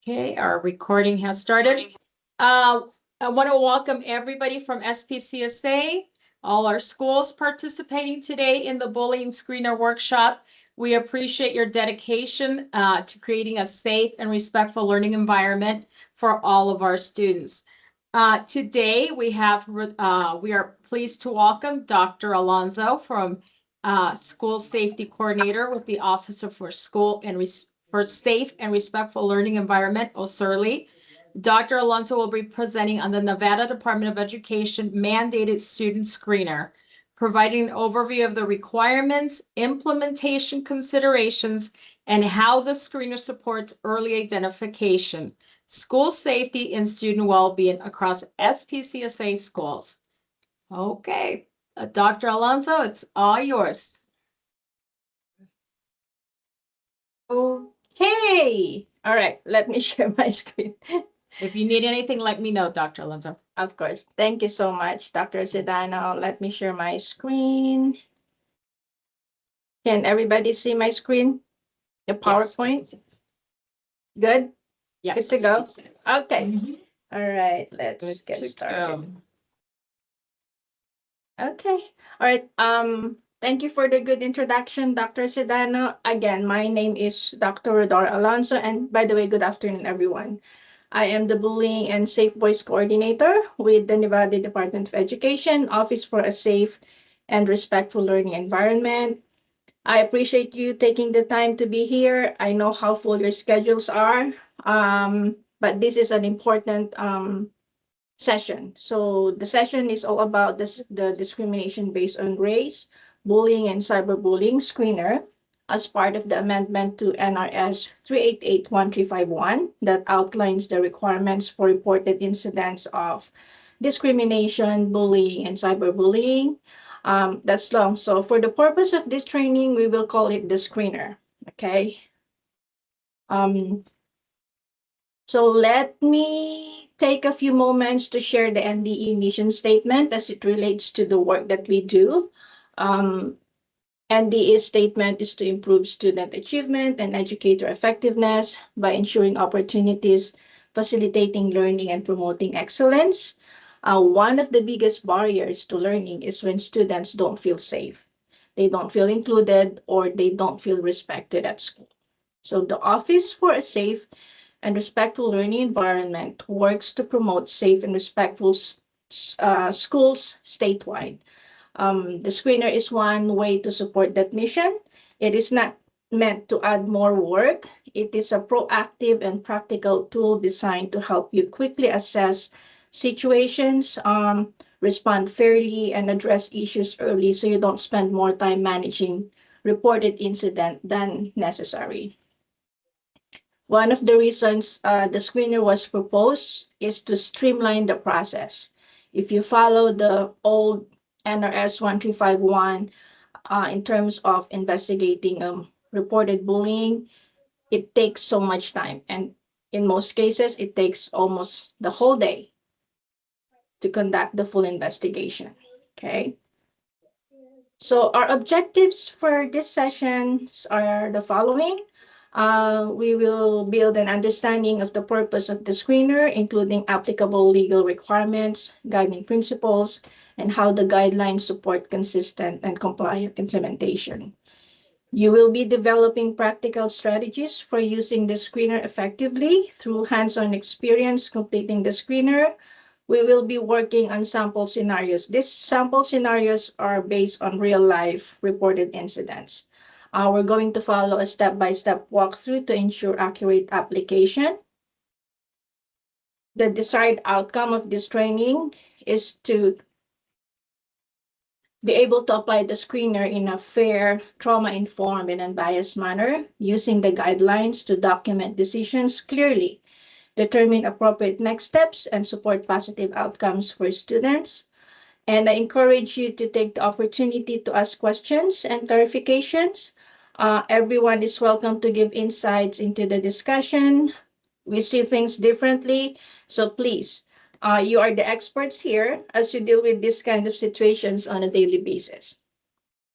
Okay, our recording has started. I want to welcome everybody from SPCSA, all our schools participating today in the Bullying Screener Workshop. We appreciate your dedication to creating a safe and respectful learning environment for all of our students. Today we are pleased to welcome Dr. Alonzo from School Safety Coordinator with the Office for School and for Safe and Respectful Learning Environment, OSERLE. Dr. Alonzo will be presenting on the Nevada Department of Education mandated student screener, providing an overview of the requirements, implementation considerations, and how the screener supports early identification, school safety, and student well-being across SPCSA schools. Okay, Dr. Alonzo, it's all yours. Okay. All right. Let me share my screen. If you need anything, let me know, Dr. Alonzo. Of course. Thank you so much, Dr. Sedano. Let me share my screen. Can everybody see my screen? The PowerPoint? Yes. Good? Yes. Good to go? Okay. Mhm. All right. Let's get started. Okay. All right. Thank you for the good introduction, Dr. Sedano. Again, my name is Dr. Rhodora Alonzo, and by the way, good afternoon, everyone. I am the Bullying and Safe Voice Coordinator with the Nevada Department of Education, Office for a Safe and Respectful Learning Environment. I appreciate you taking the time to be here. I know how full your schedules are, but this is an important session. So the session is all about the discrimination based on race, bullying, and cyberbullying screener as part of the amendment to NRS 388-1351 that outlines the requirements for reported incidents of discrimination, bullying, and cyberbullying. That's long. So for the purpose of this training, we will call it the screener. Okay. So let me take a few moments to share the NDE mission statement as it relates to the work that we do. NDE statement is to improve student achievement and educator effectiveness by ensuring opportunities, facilitating learning, and promoting excellence. One of the biggest barriers to learning is when students don't feel safe. They don't feel included or they don't feel respected at school. So the Office for a Safe and Respectful Learning Environment works to promote safe and respectful schools statewide. The screener is one way to support that mission. It is not meant to add more work. It is a proactive and practical tool designed to help you quickly assess situations, respond fairly, and address issues early so you don't spend more time managing reported incident than necessary. One of the reasons the screener was proposed is to streamline the process. If you follow the old NRS 1351 in terms of investigating reported bullying, it takes so much time. And in most cases, it takes almost the whole day to conduct the full investigation. Okay. So our objectives for this session are the following. We will build an understanding of the purpose of the screener, including applicable legal requirements, guiding principles, and how the guidelines support consistent and compliant implementation. You will be developing practical strategies for using the screener effectively through hands-on experience completing the screener. We will be working on sample scenarios. These sample scenarios are based on real-life reported incidents. We're going to follow a step-by-step walkthrough to ensure accurate application. The desired outcome of this training is to be able to apply the screener in a fair, trauma-informed, and unbiased manner, using the guidelines to document decisions clearly, determine appropriate next steps, and support positive outcomes for students. And I encourage you to take the opportunity to ask questions and clarifications. Everyone is welcome to give insights into the discussion. We see things differently, so please, you are the experts here as you deal with this kind of situations on a daily basis.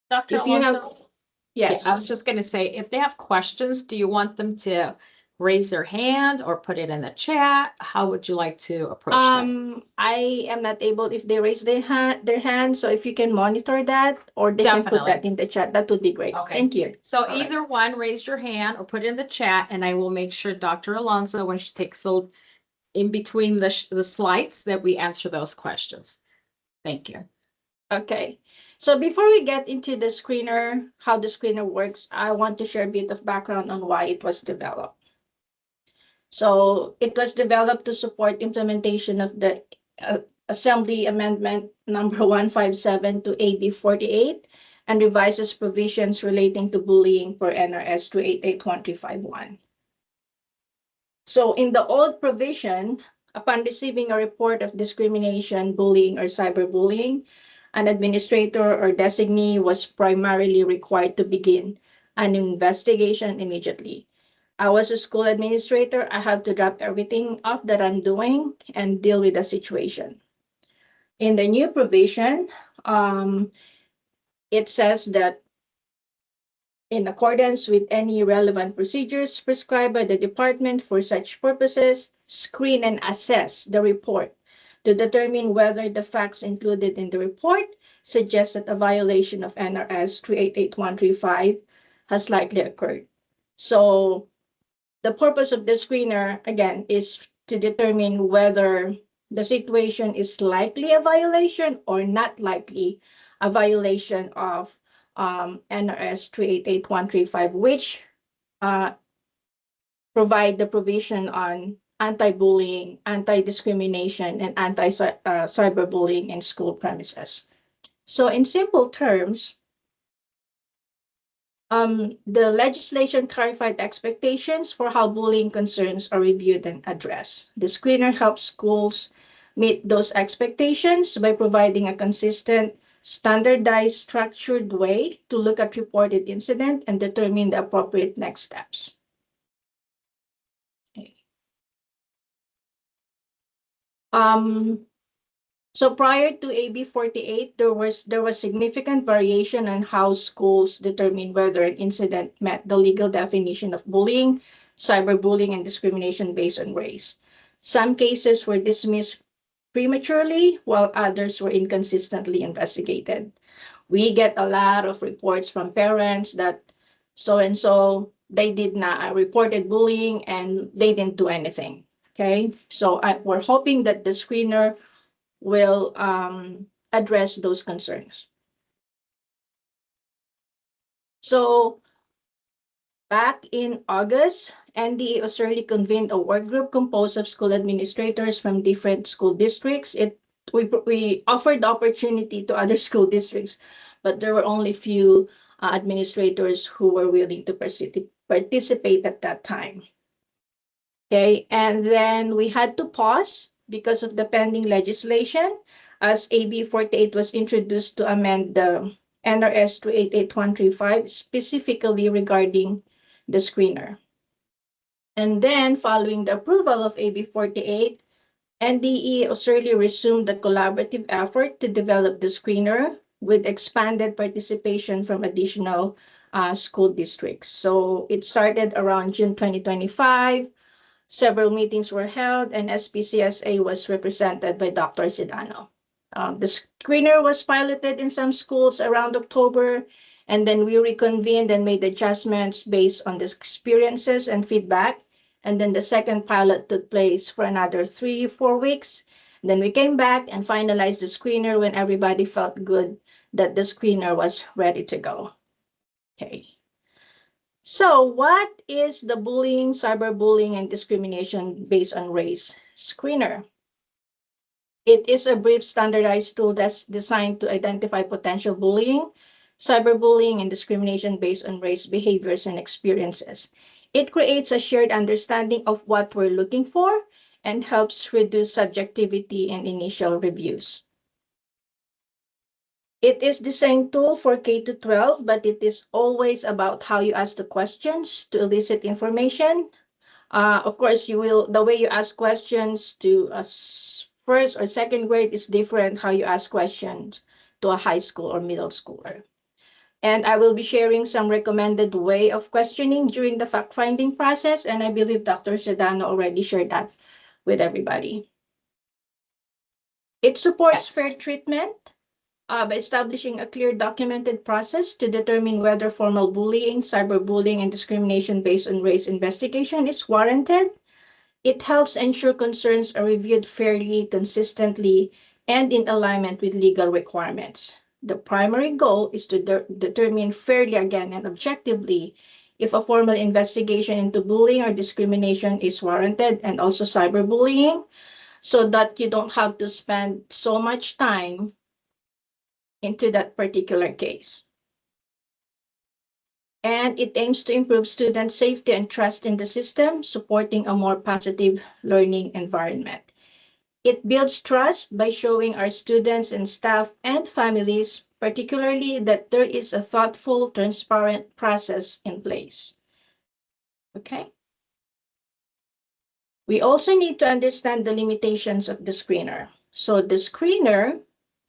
Dr. If you have, Alonzo, yes. I was just going to say, if they have questions, do you want them to raise their hand or put it in the chat? How would you like to approach that? I am not able if they raise their hand. So if you can monitor that, or they can put that Definitely. in the chat, that would be great. Okay. Thank you. So All right. either one, raise your hand or put it in the chat, and I will make sure Dr. Alonso, when she takes a in between the slides, that we answer those questions. Thank you. Okay. So before we get into the screener, how the screener works, I want to share a bit of background on why it was developed. So it was developed to support implementation of the Assembly Amendment number 157 to AB 48 and revises provisions relating to bullying per NRS 288151. So in the old provision, upon receiving a report of discrimination, bullying, or cyberbullying, an administrator or designee was primarily required to begin an investigation immediately. I was a school administrator. I have to drop everything off that I'm doing and deal with the situation. In the new provision, it says that in accordance with any relevant procedures prescribed by the department for such purposes, screen and assess the report to determine whether the facts included in the report suggest that a violation of NRS 388135 has likely occurred. So the purpose of the screener, again, is to determine whether the situation is likely a violation or not likely a violation of NRS 388135, which provide the provision on anti-bullying, anti-discrimination, and anti-cyberbullying in school premises. So in simple terms, the legislation clarified expectations for how bullying concerns are reviewed and addressed. The screener helps schools meet those expectations by providing a consistent, standardized, structured way to look at reported incident and determine the appropriate next steps. Okay. So prior to AB 48, there was significant variation on how schools determine whether an incident met the legal definition of bullying, cyberbullying, and discrimination based on race. Some cases were dismissed prematurely, while others were inconsistently investigated. We get a lot of reports from parents that so-and-so, they did not reported bullying and they didn't do anything. Okay, so we're hoping that the screener will address those concerns. So back in August, NDE Australia convened a work group composed of school administrators from different school districts. We offered the opportunity to other school districts, but there were only few administrators who were willing to participate at that time. Okay, and then we had to pause because of the pending legislation as AB 48 was introduced to amend the NRS 288135 specifically regarding the screener. And then following the approval of AB 48, NDE Australia resumed the collaborative effort to develop the screener with expanded participation from additional school districts. So it started around June 2025. Several meetings were held, and SPCSA was represented by Dr. Zidano. The screener was piloted in some schools around October, and then we reconvened and made adjustments based on the experiences and feedback. And then the second pilot took place for another 3-4 weeks. Then we came back and finalized the screener when everybody felt good that the screener was ready to go. Okay. So what is the bullying, cyberbullying, and discrimination based on race screener? It is a brief standardized tool that's designed to identify potential bullying, cyberbullying, and discrimination based on race behaviors and experiences. It creates a shared understanding of what we're looking for and helps reduce subjectivity in initial reviews. It is the same tool for K-12, but it is always about how you ask the questions to elicit information. Of course, the way you ask questions to a first or second grade is different how you ask questions to a high school or middle schooler. And I will be sharing some recommended way of questioning during the fact-finding process. And I believe Dr. Sedano already shared that with everybody. It supports fair treatment by establishing a clear documented process to determine whether formal bullying, cyberbullying, and discrimination based on race investigation is warranted. It helps ensure concerns are reviewed fairly, consistently, and in alignment with legal requirements. The primary goal is to determine fairly again and objectively if a formal investigation into bullying or discrimination is warranted, and also cyberbullying, so that you don't have to spend so much time into that particular case. And it aims to improve student safety and trust in the system, supporting a more positive learning environment. It builds trust by showing our students and staff and families, particularly, that there is a thoughtful, transparent process in place. Okay? We also need to understand the limitations of the screener. So the screener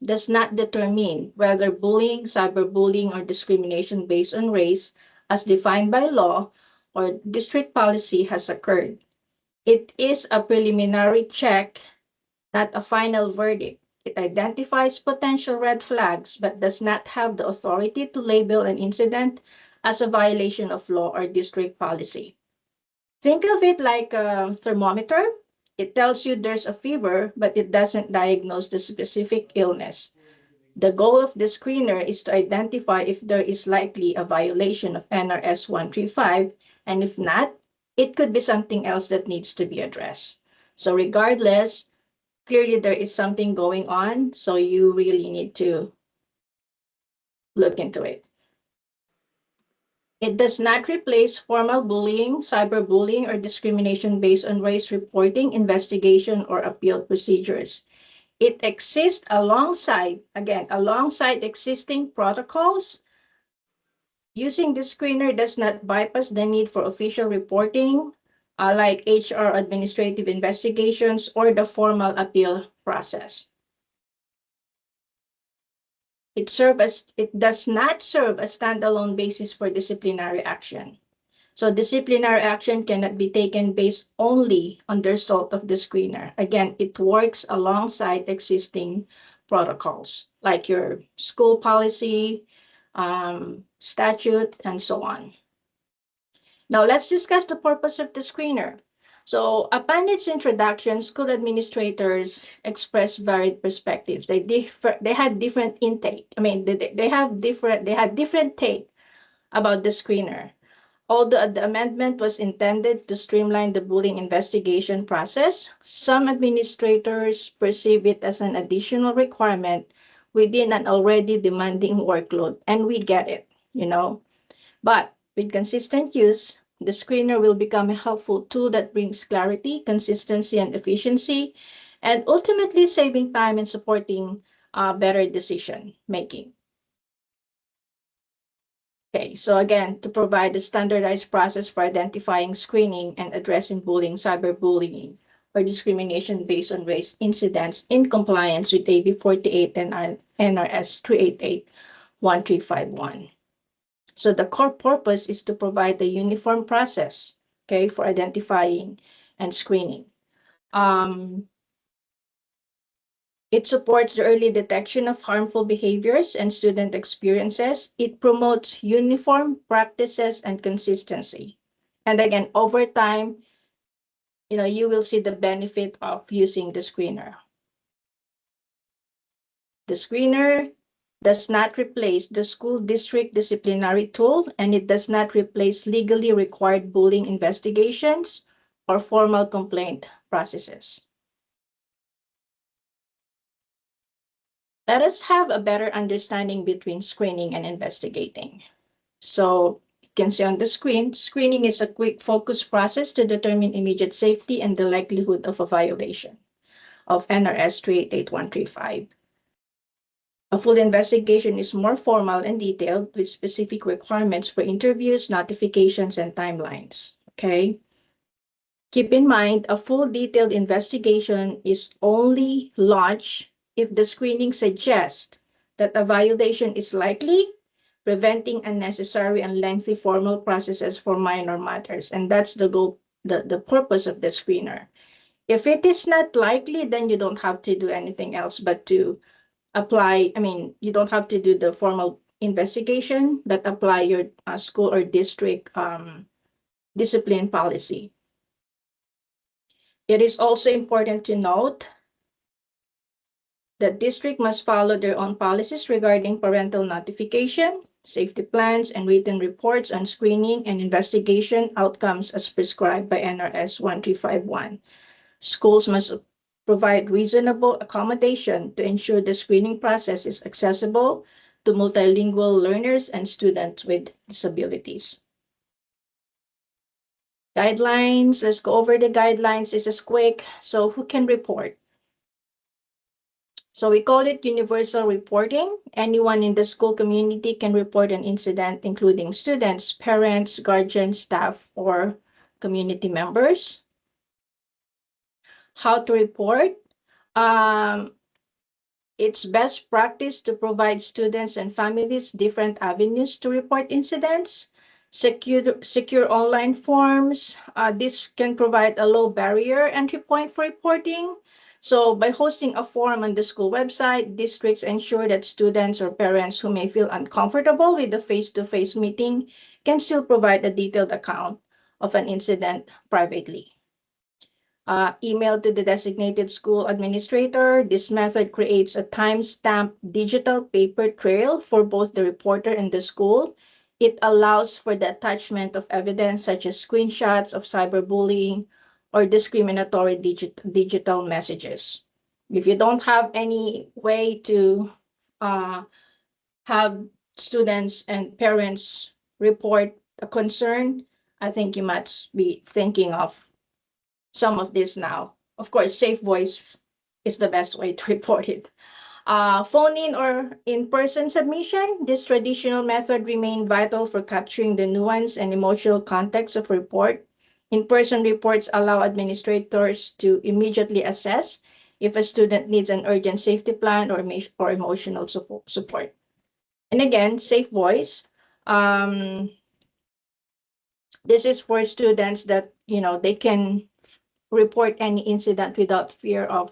does not determine whether bullying, cyberbullying, or discrimination based on race, as defined by law or district policy, has occurred. It is a preliminary check, not a final verdict. It identifies potential red flags, but does not have the authority to label an incident as a violation of law or district policy. Think of it like a thermometer. It tells you there's a fever, but it doesn't diagnose the specific illness. The goal of the screener is to identify if there is likely a violation of NRS 135, and if not, it could be something else that needs to be addressed. So regardless, clearly there is something going on, so you really need to look into it. It does not replace formal bullying, cyberbullying, or discrimination based on race reporting, investigation, or appeal procedures. It exists alongside existing protocols. Using the screener does not bypass the need for official reporting, like HR administrative investigations or the formal appeal process. It does not serve a standalone basis for disciplinary action. So disciplinary action cannot be taken based only on the result of the screener. Again, it works alongside existing protocols, like your school policy, statute, and so on. Now let's discuss the purpose of the screener. So upon its introduction, school administrators expressed varied perspectives. They had different intake. I mean, they had different take about the screener. Although the amendment was intended to streamline the bullying investigation process, some administrators perceive it as an additional requirement within an already demanding workload, and we get it, you know. But with consistent use, the screener will become a helpful tool that brings clarity, consistency, and efficiency, and ultimately saving time and supporting better decision making. Okay, so again, to provide a standardized process for identifying, screening, and addressing bullying, cyberbullying, or discrimination based on race incidents in compliance with AB 48 and NRS 388-1351. So the core purpose is to provide a uniform process, okay, for identifying and screening. It supports the early detection of harmful behaviors and student experiences. It promotes uniform practices and consistency. And again, over time, you will see the benefit of using the screener. The screener does not replace the school district disciplinary tool, and it does not replace legally required bullying investigations or formal complaint processes. Let us have a better understanding between screening and investigating. So you can see on the screen, screening is a quick focus process to determine immediate safety and the likelihood of a violation of NRS 388-135. A full investigation is more formal and detailed with specific requirements for interviews, notifications, and timelines. Okay? Keep in mind, a full detailed investigation is only launched if the screening suggests that a violation is likely, preventing unnecessary and lengthy formal processes for minor matters. And that's the goal, the purpose of the screener. If it is not likely, then you don't have to do anything else but to apply. I mean, you don't have to do the formal investigation, but apply your school or district discipline policy. It is also important to note that district must follow their own policies regarding parental notification, safety plans, and written reports on screening and investigation outcomes as prescribed by NRS 1351. Schools must provide reasonable accommodation to ensure the screening process is accessible to multilingual learners and students with disabilities. Guidelines, let's go over the guidelines. This is quick. So who can report? So we call it universal reporting. Anyone in the school community can report an incident, including students, parents, guardians, staff, or community members. How to report? It's best practice to provide students and families different avenues to report incidents. Secure online forms. This can provide a low barrier entry point for reporting. So by hosting a forum on the school website, districts ensure that students or parents who may feel uncomfortable with the face-to-face meeting can still provide a detailed account of an incident privately. Email to the designated school administrator. This method creates a time-stamped digital paper trail for both the reporter and the school. It allows for the attachment of evidence such as screenshots of cyberbullying or discriminatory digital messages. If you don't have any way to have students and parents report a concern, I think you must be thinking of some of this now. Of course, safe voice is the best way to report it. Phone-in or in-person submission, this traditional method remain vital for capturing the nuance and emotional context of report. In-person reports allow administrators to immediately assess if a student needs an urgent safety plan or emotional support. And again, safe voice. This is for students that, they can report any incident without fear of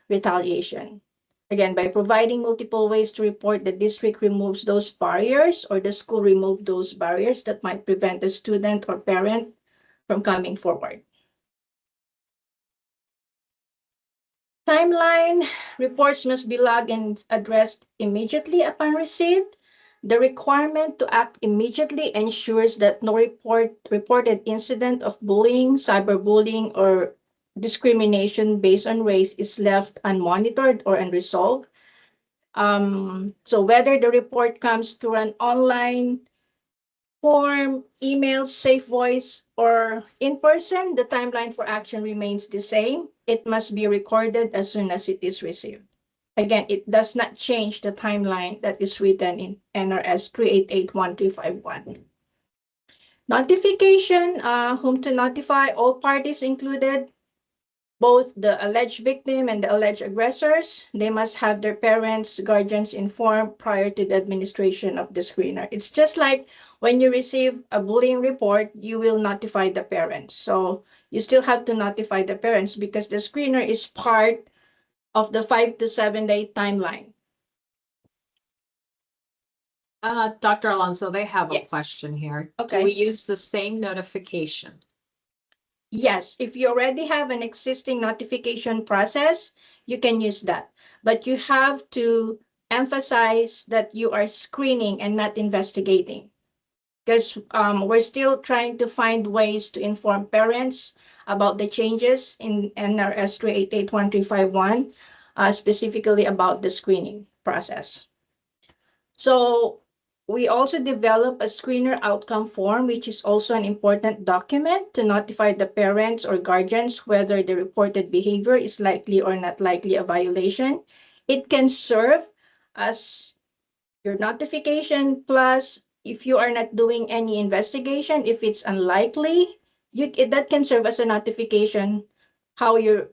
retaliation. Again, by providing multiple ways to report, the district removes those barriers, or the school removes those barriers that might prevent a student or parent from coming forward. Timeline, reports must be logged and addressed immediately upon receipt. The requirement to act immediately ensures that no reported incident of bullying, cyberbullying, or discrimination based on race is left unmonitored or unresolved. So whether the report comes through an online form, email, safe voice, or in person, the timeline for action remains the same. It must be recorded as soon as it is received. Again, it does not change the timeline that is written in NRS 388-1351. Notification, whom to notify, all parties included, both the alleged victim and the alleged aggressors. They must have their parents, guardians informed prior to the administration of the screener. It's just like when you receive a bullying report, you will notify the parents. So you still have to notify the parents because the screener is part of the 5 to 7 day timeline. Dr. Alonso, they have a Yes. question here. Okay. Do we use the same notification? Yes, if you already have an existing notification process, you can use that. But you have to emphasize that you are screening and not investigating. Because we're still trying to find ways to inform parents about the changes in NRS 388-1351, specifically about the screening process. So we also develop a screener outcome form, which is also an important document to notify the parents or guardians whether the reported behavior is likely or not likely a violation. It can serve as your notification, plus if you are not doing any investigation, if it's unlikely, that can serve as a notification how you're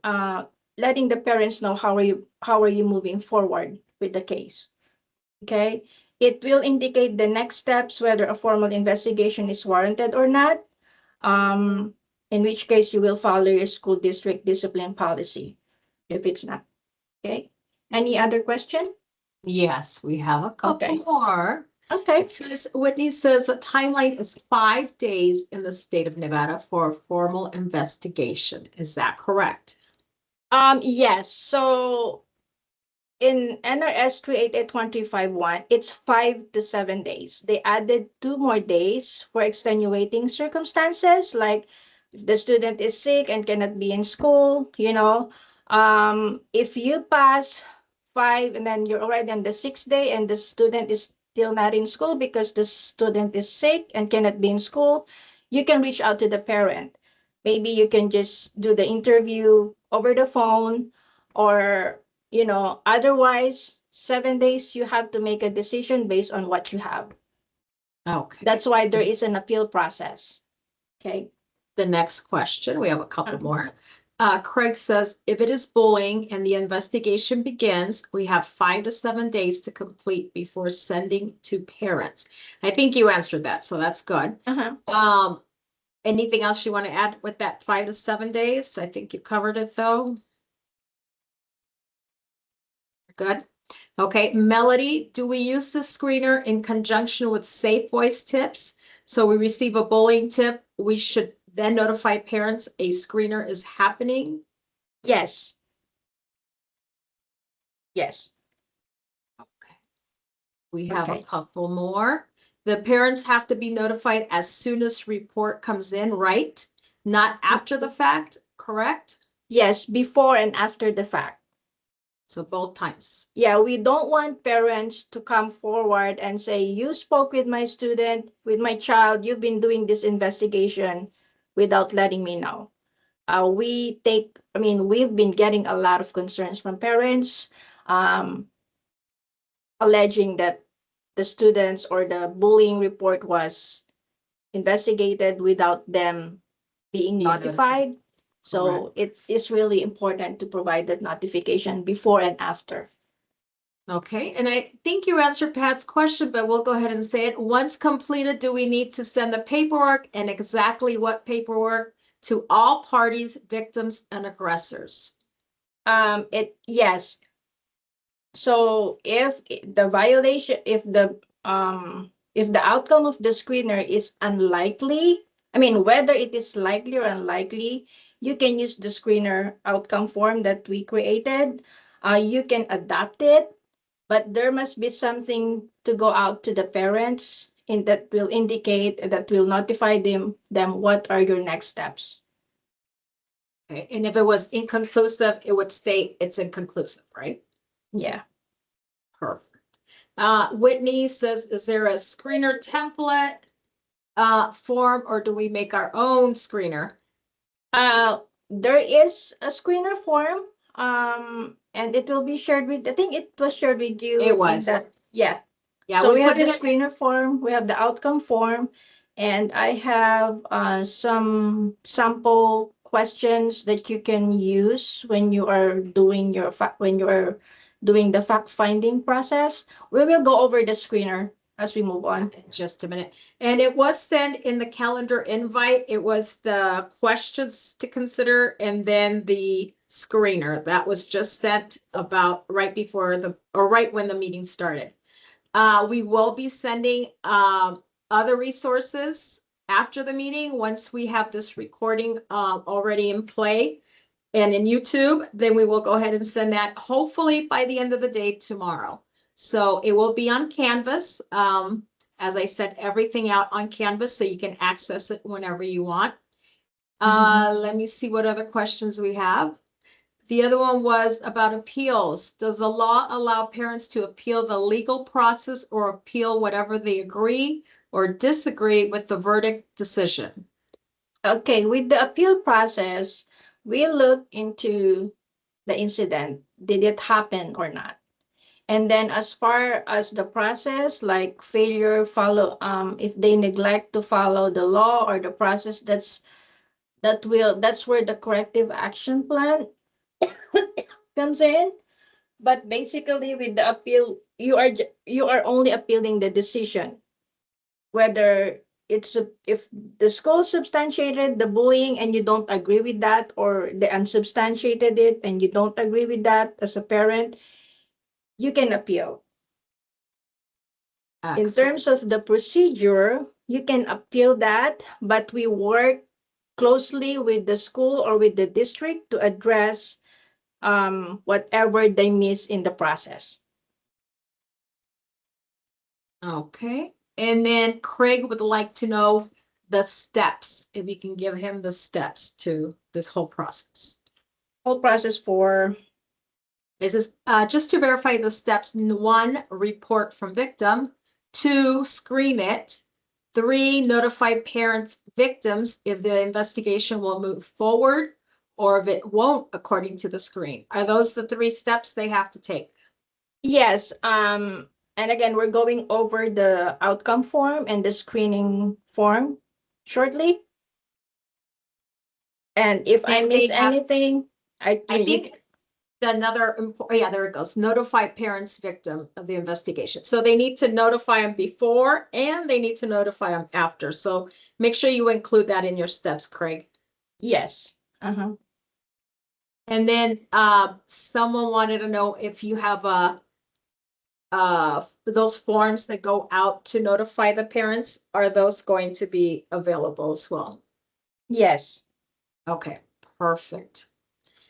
letting the parents know how are you moving forward with the case. Okay, It will indicate the next steps, whether a formal investigation is warranted or not, in which case you will follow your school district discipline policy if it's not. Okay. Any other question? Yes, we have a couple Okay. more. Okay. It says, Whitney says a timeline is 5 days in the state of Nevada for a formal investigation. Is that correct? Yes. So in NRS 388.151, it's 5 to 7 days. They added 2 more days for extenuating circumstances, like if the student is sick and cannot be in school, if you pass 5 and then you're already on the 6th day and the student is still not in school because the student is sick and cannot be in school, you can reach out to the parent. Maybe you can just do the interview over the phone, or otherwise 7 days you have to make a decision based on what you have. Okay. That's why there is an appeal process. Okay. The next question, we have a couple more. Craig says, if it is bullying and the investigation begins, we have 5 to 7 days to complete before sending to parents. I think you answered that, so that's good. Anything else you want to add with that 5 to 7 days? I think you covered it though. Good. Okay, Melody, do we use the screener in conjunction with safe voice tips? So we receive a bullying tip, we should then notify parents a screener is happening? Yes. Yes. Okay. We have a Okay. couple more. The parents have to be notified as soon as report comes in, right? Not after the fact, correct? Yes, before and after the fact. So both times. Yeah, we don't want parents to come forward and say, you spoke with my student, with my child, you've been doing this investigation without letting me know. We've been getting a lot of concerns from parents, alleging that the students or the bullying report was investigated without them being notified. So it is really important to provide that notification before and after. Okay, and I think you answered Pat's question, but we'll go ahead and say it. Once completed, do we need to send the paperwork, and exactly what paperwork, to all parties, victims, and aggressors? Yes. So if the violation, if the outcome of the screener is unlikely, whether it is likely or unlikely, you can use the screener outcome form that we created. You can adapt it, but there must be something to go out to the parents that will indicate, that will notify them what are your next steps. Okay, and if it was inconclusive, it would state it's inconclusive, right? Yeah. Perfect. Whitney says, is there a screener template form, or do we make our own screener? There is a screener form, and it will be shared with, I think it was shared with you. It was. Yeah. Yeah, So we have put the it in. screener form, we have the outcome form, and I have some sample questions that you can use when you are doing the fact-finding process. We will go over the screener as we move on. In just a minute. And it was sent in the calendar invite. It was the questions to consider and then the screener. That was just sent about right before right when the meeting started. We will be sending other resources after the meeting once we have this recording already in play and in YouTube. Then we will go ahead and send that hopefully by the end of the day tomorrow. So it will be on Canvas. As I said, everything out on Canvas so you can access it whenever you want. Let me see what other questions we have. The other one was about appeals. Does the law allow parents to appeal the legal process or appeal whatever they agree or disagree with the verdict decision? Okay, with the appeal process, we look into the incident. Did it happen or not? And then as far as the process, like failure if they neglect to follow the law or the process, that's where the corrective action plan comes in. But basically with the appeal, you are only appealing the decision, whether if the school substantiated the bullying and you don't agree with that, or they unsubstantiated it and you don't agree with that as a parent, you can appeal. In Excellent. terms of the procedure, you can appeal that, but we work closely with the school or with the district to address whatever they miss in the process. Okay. And then Craig would like to know the steps, if you can give him the steps to this whole process. Whole process for This is just to verify the steps. 1, report from victim. 2, screen it. 3, notify parents, victims if the investigation will move forward or if it won't according to the screen. Are those the 3 steps they have to take? yes. And again, we're going over the outcome form and the screening form shortly. And if I And miss they have, anything, I think another, yeah, there it goes. Notify parents, victim of the investigation. So they need to notify them before and they need to notify them after. So make sure you include that in your steps, Craig. yes. Uh-huh. And then someone wanted to know if you have those forms that go out to notify the parents, are those going to be available as well? Yes. Okay, perfect.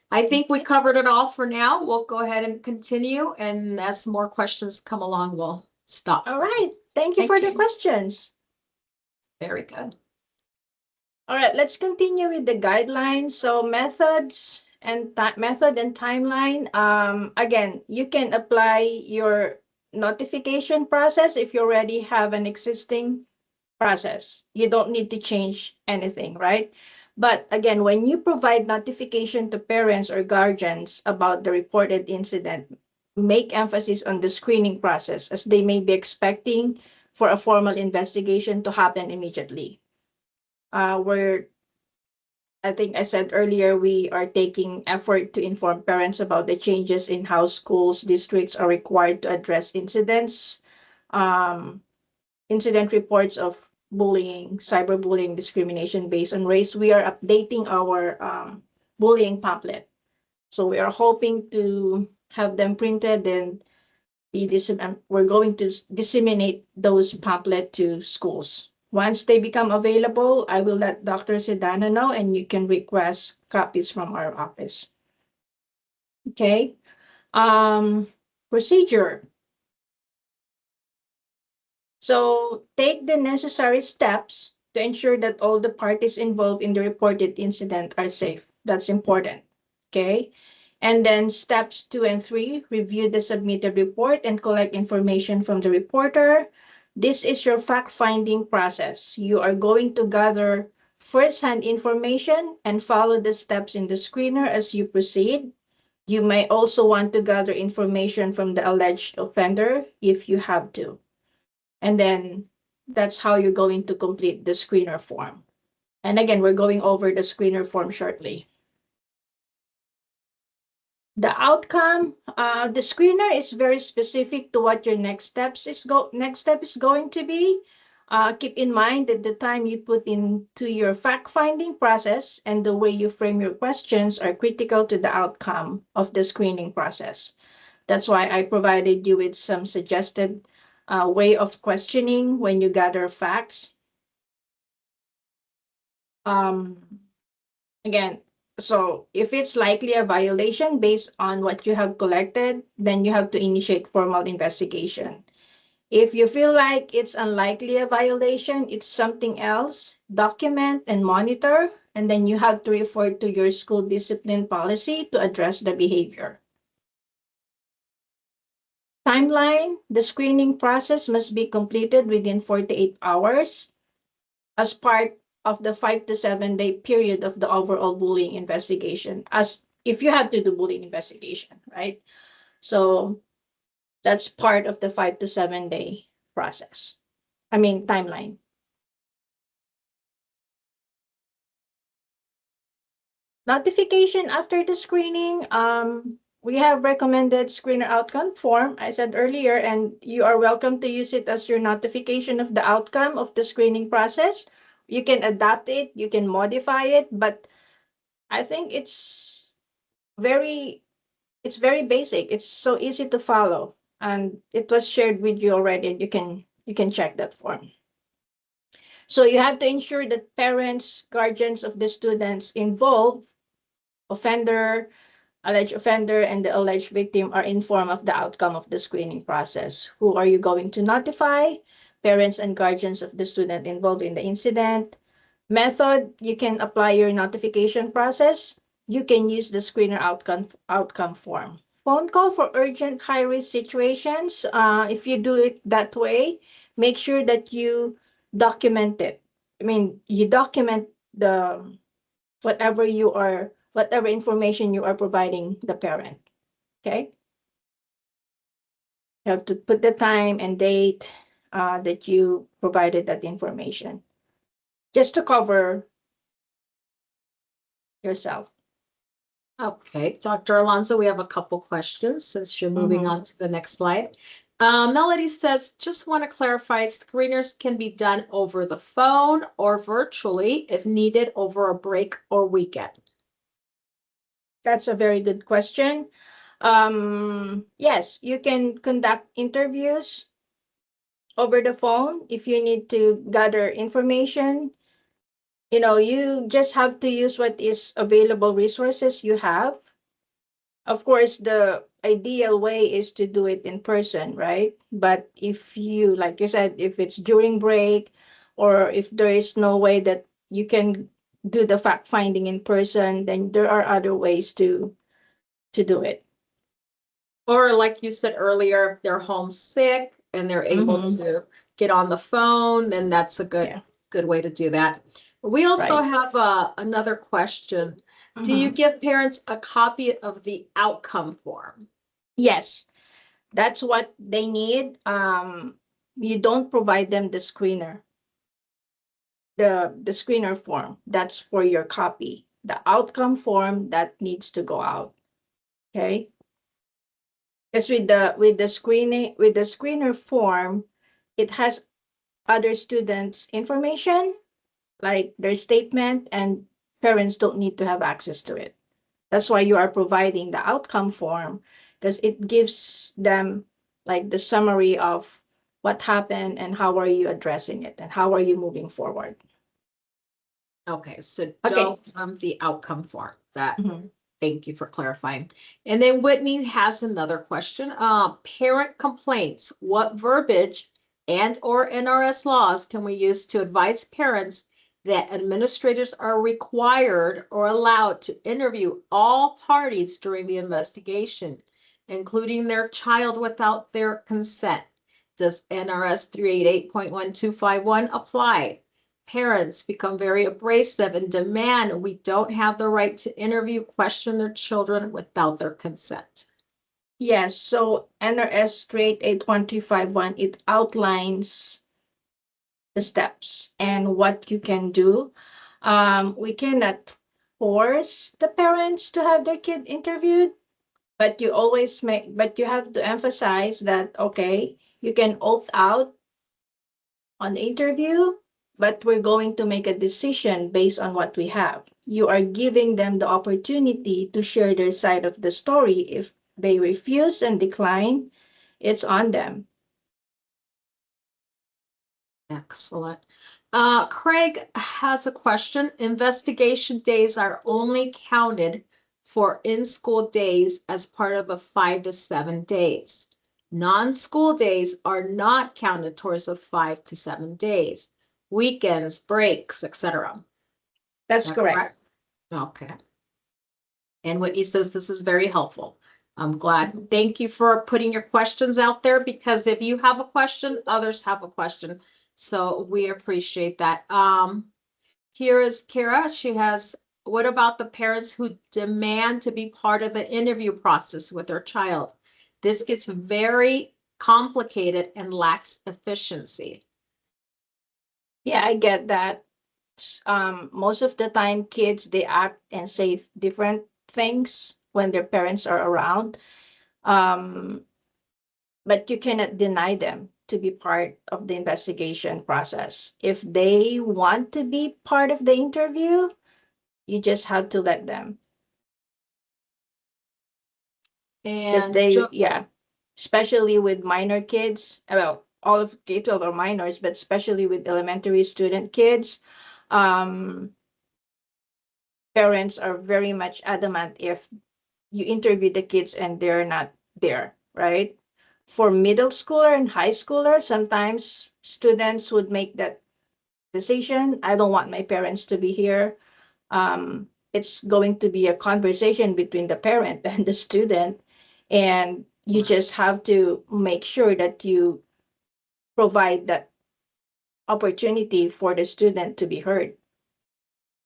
I think we covered it all for now. We'll go ahead and continue, and as more questions come along, we'll stop. All right. Thank you Thank for the you. questions. Very good. All right, let's continue with the guidelines. So methods and method and timeline. Again, you can apply your notification process if you already have an existing process. You don't need to change anything, right? But again, when you provide notification to parents or guardians about the reported incident, make emphasis on the screening process, as they may be expecting for a formal investigation to happen immediately. Where I think I said earlier, we are taking effort to inform parents about the changes in how schools, districts are required to address incidents, um, incident reports of bullying, cyberbullying, discrimination based on race. We are updating our bullying pamphlet. So we are hoping to have them printed and we're going to disseminate those pamphlet to schools. Once they become available, I will let Dr. Sedana know and you can request copies from our office. Okay. Procedure. So take the necessary steps to ensure that all the parties involved in the reported incident are safe. That's important. Okay. And then steps 2 and 3, review the submitted report and collect information from the reporter. This is your fact-finding process. You are going to gather first-hand information and follow the steps in the screener as you proceed. You may also want to gather information from the alleged offender if you have to. And then that's how you're going to complete the screener form. And again, we're going over the screener form shortly. The outcome, the screener is very specific to what your next step is going to be. Keep in mind that the time you put into your fact-finding process and the way you frame your questions are critical to the outcome of the screening process. That's why I provided you with some suggested way of questioning when you gather facts. Again, so if it's likely a violation based on what you have collected, then you have to initiate formal investigation. If you feel like it's unlikely a violation, it's something else, document and monitor, and then you have to refer to your school discipline policy to address the behavior. Timeline, the screening process must be completed within 48 hours as part of the 5 to 7 day period of the overall bullying investigation, as if you have to do bullying investigation, right? So that's part of the 5 to 7 day process. Timeline. Notification after the screening. we have recommended screener outcome form, I said earlier, and you are welcome to use it as your notification of the outcome of the screening process. You can adapt it, you can modify it, but I think very it's very basic. It's so easy to follow, and it was shared with you already, and you can check that form. So you have to ensure that parents, guardians of the students involved, offender, alleged offender, and the alleged victim are informed of the outcome of the screening process. Who are you going to notify? Parents and guardians of the student involved in the incident. Method, you can apply your notification process. You can use the screener outcome form. Phone call for urgent high risk situations. If you do it that way, make sure that you document it. I mean, you document the whatever information you are providing the parent. Okay, you have to put the time and date that you provided that information, just to cover yourself. Okay, Dr. Alonso, we have a couple questions since you're moving on to the next slide. Melody says, just want to clarify, screeners can be done over the phone or virtually if needed over a break or weekend. That's a very good question. Yes, you can conduct interviews over the phone if you need to gather information. You just have to use what is available resources you have. Of course, the ideal way is to do it in person, right? But if you, like you said, if it's during break, or if there is no way that you can do the fact finding in person, then there are other ways to do it. Or like you said earlier, if they're homesick and they're able to get on the phone, then that's a good way to do that. We also Right. have another question. Do you give parents a copy of the outcome form? Yes, that's what they need. You don't provide them the screener form. That's for your copy. The outcome form that needs to go out. Okay. Because with the screener form, it has other students' information, like their statement, and parents don't need to have access to it. That's why you are providing the outcome form, because it gives them like the summary of what happened and how are you addressing it and how are you moving forward. Okay, so Okay. don't the outcome form. Thank you for clarifying. And then Whitney has another question. Parent complaints. What verbiage and or NRS laws can we use to advise parents that administrators are required or allowed to interview all parties during the investigation, including their child without their consent? Does NRS 388.1251 apply? Parents become very abrasive and demand we don't have the right to interview, question their children without their consent. Yes, so NRS 388.1251, it outlines the steps and what you can do. We cannot force the parents to have their kid interviewed, but you have to emphasize that, okay, you can opt out on the interview, but we're going to make a decision based on what we have. You are giving them the opportunity to share their side of the story. If they refuse and decline, it's on them. Excellent. Craig has a question. Investigation days are only counted for in-school days as part of the 5 to 7 days. Non-school days are not counted towards the 5 to 7 days. Weekends, breaks, etc. That's correct. Okay. And Whitney says this is very helpful. I'm glad. Thank you for putting your questions out there, because if you have a question, others have a question. So we appreciate that. Here is Kara. She has, what about the parents who demand to be part of the interview process with their child? This gets very complicated and lacks efficiency. Yeah, I get that. Most of the time kids, they act and say different things when their parents are around. Um, but you cannot deny them to be part of the investigation process. If they want to be part of the interview, you just have to let them. Because And they, yeah, especially with minor kids, well, all of K-12 are minors, but especially with elementary student kids, um, parents are very much adamant if you interview the kids and they're not there, right? For middle schooler and high schooler, sometimes students would make that decision. I don't want my parents to be here. It's going to be a conversation between the parent and the student, and you just have to make sure that you provide that opportunity for the student to be heard,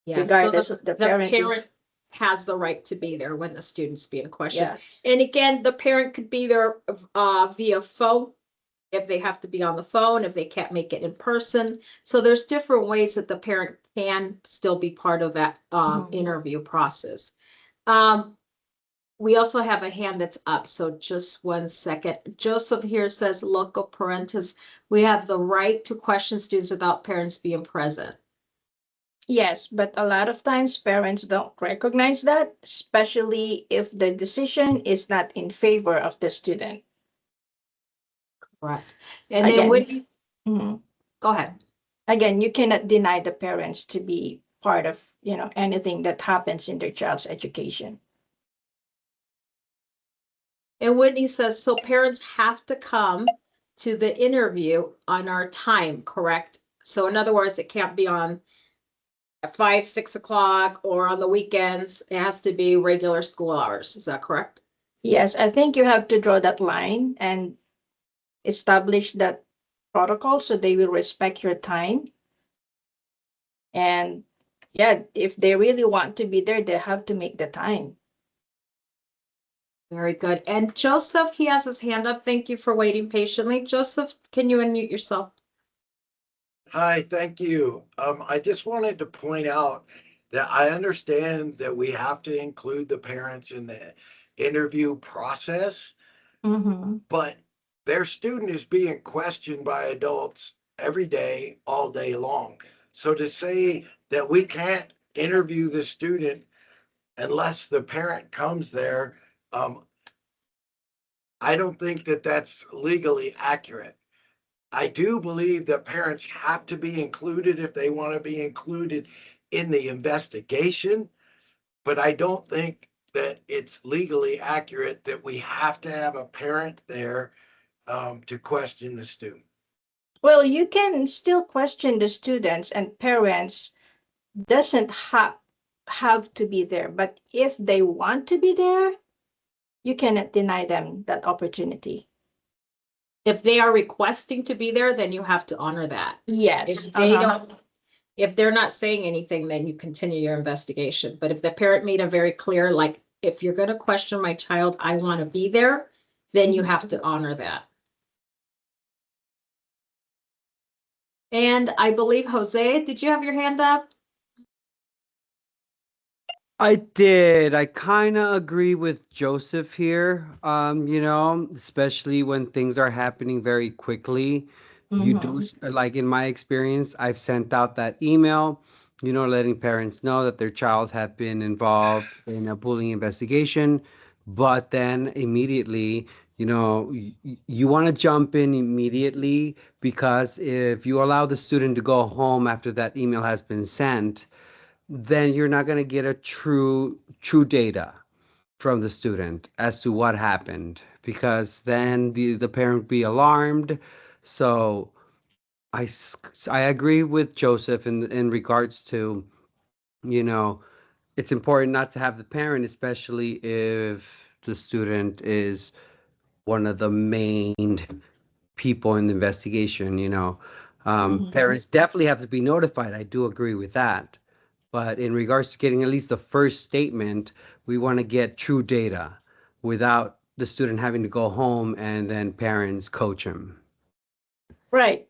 yes, so regardless of the the parent is, parent has the right to be there when the student's being questioned. yeah. And again, the parent could be there via phone if they have to be on the phone, if they can't make it in person. So there's different ways that the parent can still be part of that Mhm. interview process. Um, we also have a hand that's up, so just 1 second. Joseph here says, local parentis, we have the right to question students without parents being present. Yes, but a lot of times parents don't recognize that, especially if the decision is not in favor of the student. Correct. And then Again, Whitney, mhm. go ahead. Again, you cannot deny the parents to be part of, anything that happens in their child's education. And Whitney says, so parents have to come to the interview on our time, correct? So in other words, it can't be on at 5, 6 o'clock or on the weekends. It has to be regular school hours. Is that correct? Yes, I think you have to draw that line and establish that protocol so they will respect your time. And yeah, if they really want to be there, they have to make the time. Very good. And Joseph, he has his hand up. Thank you for waiting patiently. Joseph, can you unmute yourself? Hi, thank you. I just wanted to point out that I understand that we have to include the parents in the interview process, Mm-hmm. but their student is being questioned by adults every day, all day long. So to say that we can't interview the student unless the parent comes there, I don't think that that's legally accurate. I do believe that parents have to be included if they want to be included in the investigation, but I don't think that it's legally accurate that we have to have a parent there to question the student. Well, you can still question the students, and parents doesn't have to be there. But if they want to be there, you cannot deny them that opportunity. If they are requesting to be there, then you have to honor that. Yes. If they Uh-huh. don't, if they're not saying anything, then you continue your investigation. But if the parent made a very clear, like, if you're going to question my child, I want to be there, then you have to honor that. And I believe Jose, did you have your hand up? I did. I kind of agree with Joseph here. Especially when things are happening very quickly. You do, Mm-hmm. like in my experience, I've sent out that email, letting parents know that their child have been involved in a bullying investigation. But then immediately, you want to jump in immediately because if you allow the student to go home after that email has been sent, then you're not going to get a true data from the student as to what happened, because then the parent would be alarmed. So I agree with Joseph in regards to, you know it's important not to have the parent, especially if the student is one of the main people in the investigation. Mm-hmm. Parents definitely have to be notified. I do agree with that. But in regards to getting at least the first statement, we want to get true data without the student having to go home and then parents coach him. Right.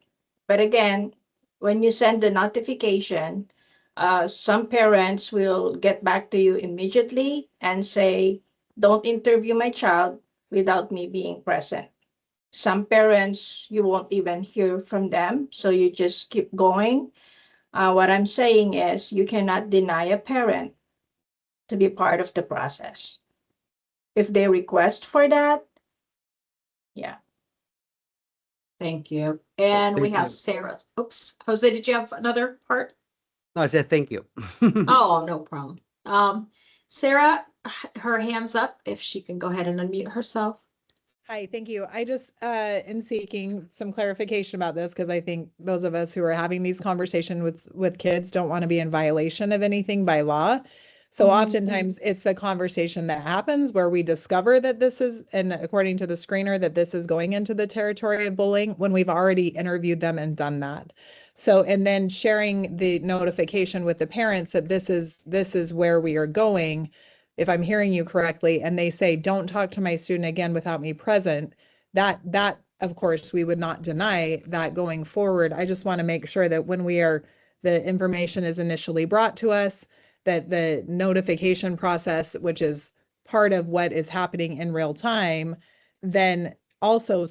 But again, when you send the notification, some parents will get back to you immediately and say, Don't interview my child without me being present. Some parents, you won't even hear from them, so you just keep going. What I'm saying is you cannot deny a parent to be part of the process. If they request for that, yeah. Thank you. And we Thank have you. Sarah. Oops, Jose, did you have another part? No, I said thank you. Oh, no problem. Sarah, her hand's up, if she can go ahead and unmute herself. Hi, thank you. I just am seeking some clarification about this because I think those of us who are having these conversations with kids don't want to be in violation of anything by law. So oftentimes it's the conversation that happens where we discover that this is, and according to the screener, that this is going into the territory of bullying when we've already interviewed them and done that. So, and then sharing the notification with the parents that this is where we are going, if I'm hearing you correctly, and they say, don't talk to my student again without me present, that of course we would not deny that going forward. I just want to make sure that when the information is initially brought to us, that the notification process, which is part of what is happening in real time, then also,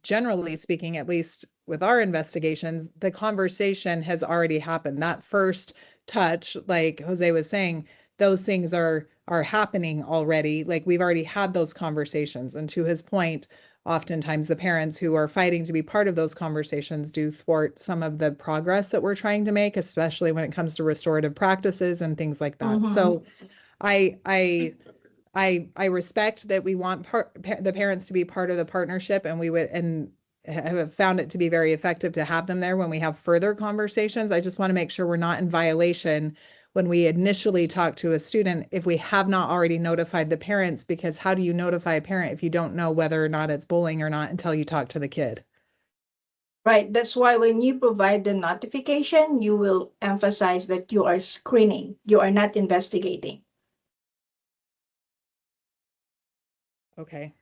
generally speaking, at least with our investigations, the conversation has already happened. That first touch, like Jose was saying, those things are happening already. Like we've already had those conversations. And to his point, oftentimes the parents who are fighting to be part of those conversations do thwart some of the progress that we're trying to make, especially when it comes to restorative practices and things like that. So I respect that we want the parents to be part of the partnership, and we would and have found it to be very effective to have them there when we have further conversations. I just want to make sure we're not in violation when we initially talk to a student if we have not already notified the parents, because how do you notify a parent if you don't know whether or not it's bullying or not until you talk to the kid? Right. That's why when you provide the notification, you will emphasize that you are screening, you are not investigating. Okay.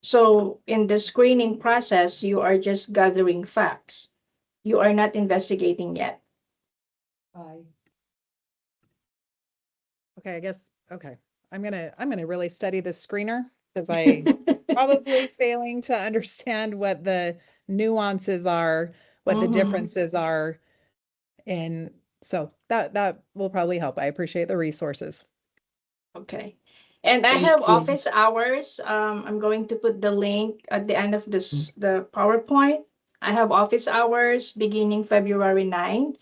So in the screening process, you are just gathering facts. You are not investigating yet. Okay, I guess, okay. I'm gonna really study this screener because I probably failing to understand what the nuances are, what the differences are. And so that will probably help. I appreciate the resources. Okay. And I Thank have you. office hours. I'm going to put the link at the end of this, the PowerPoint. I have office hours beginning February 9.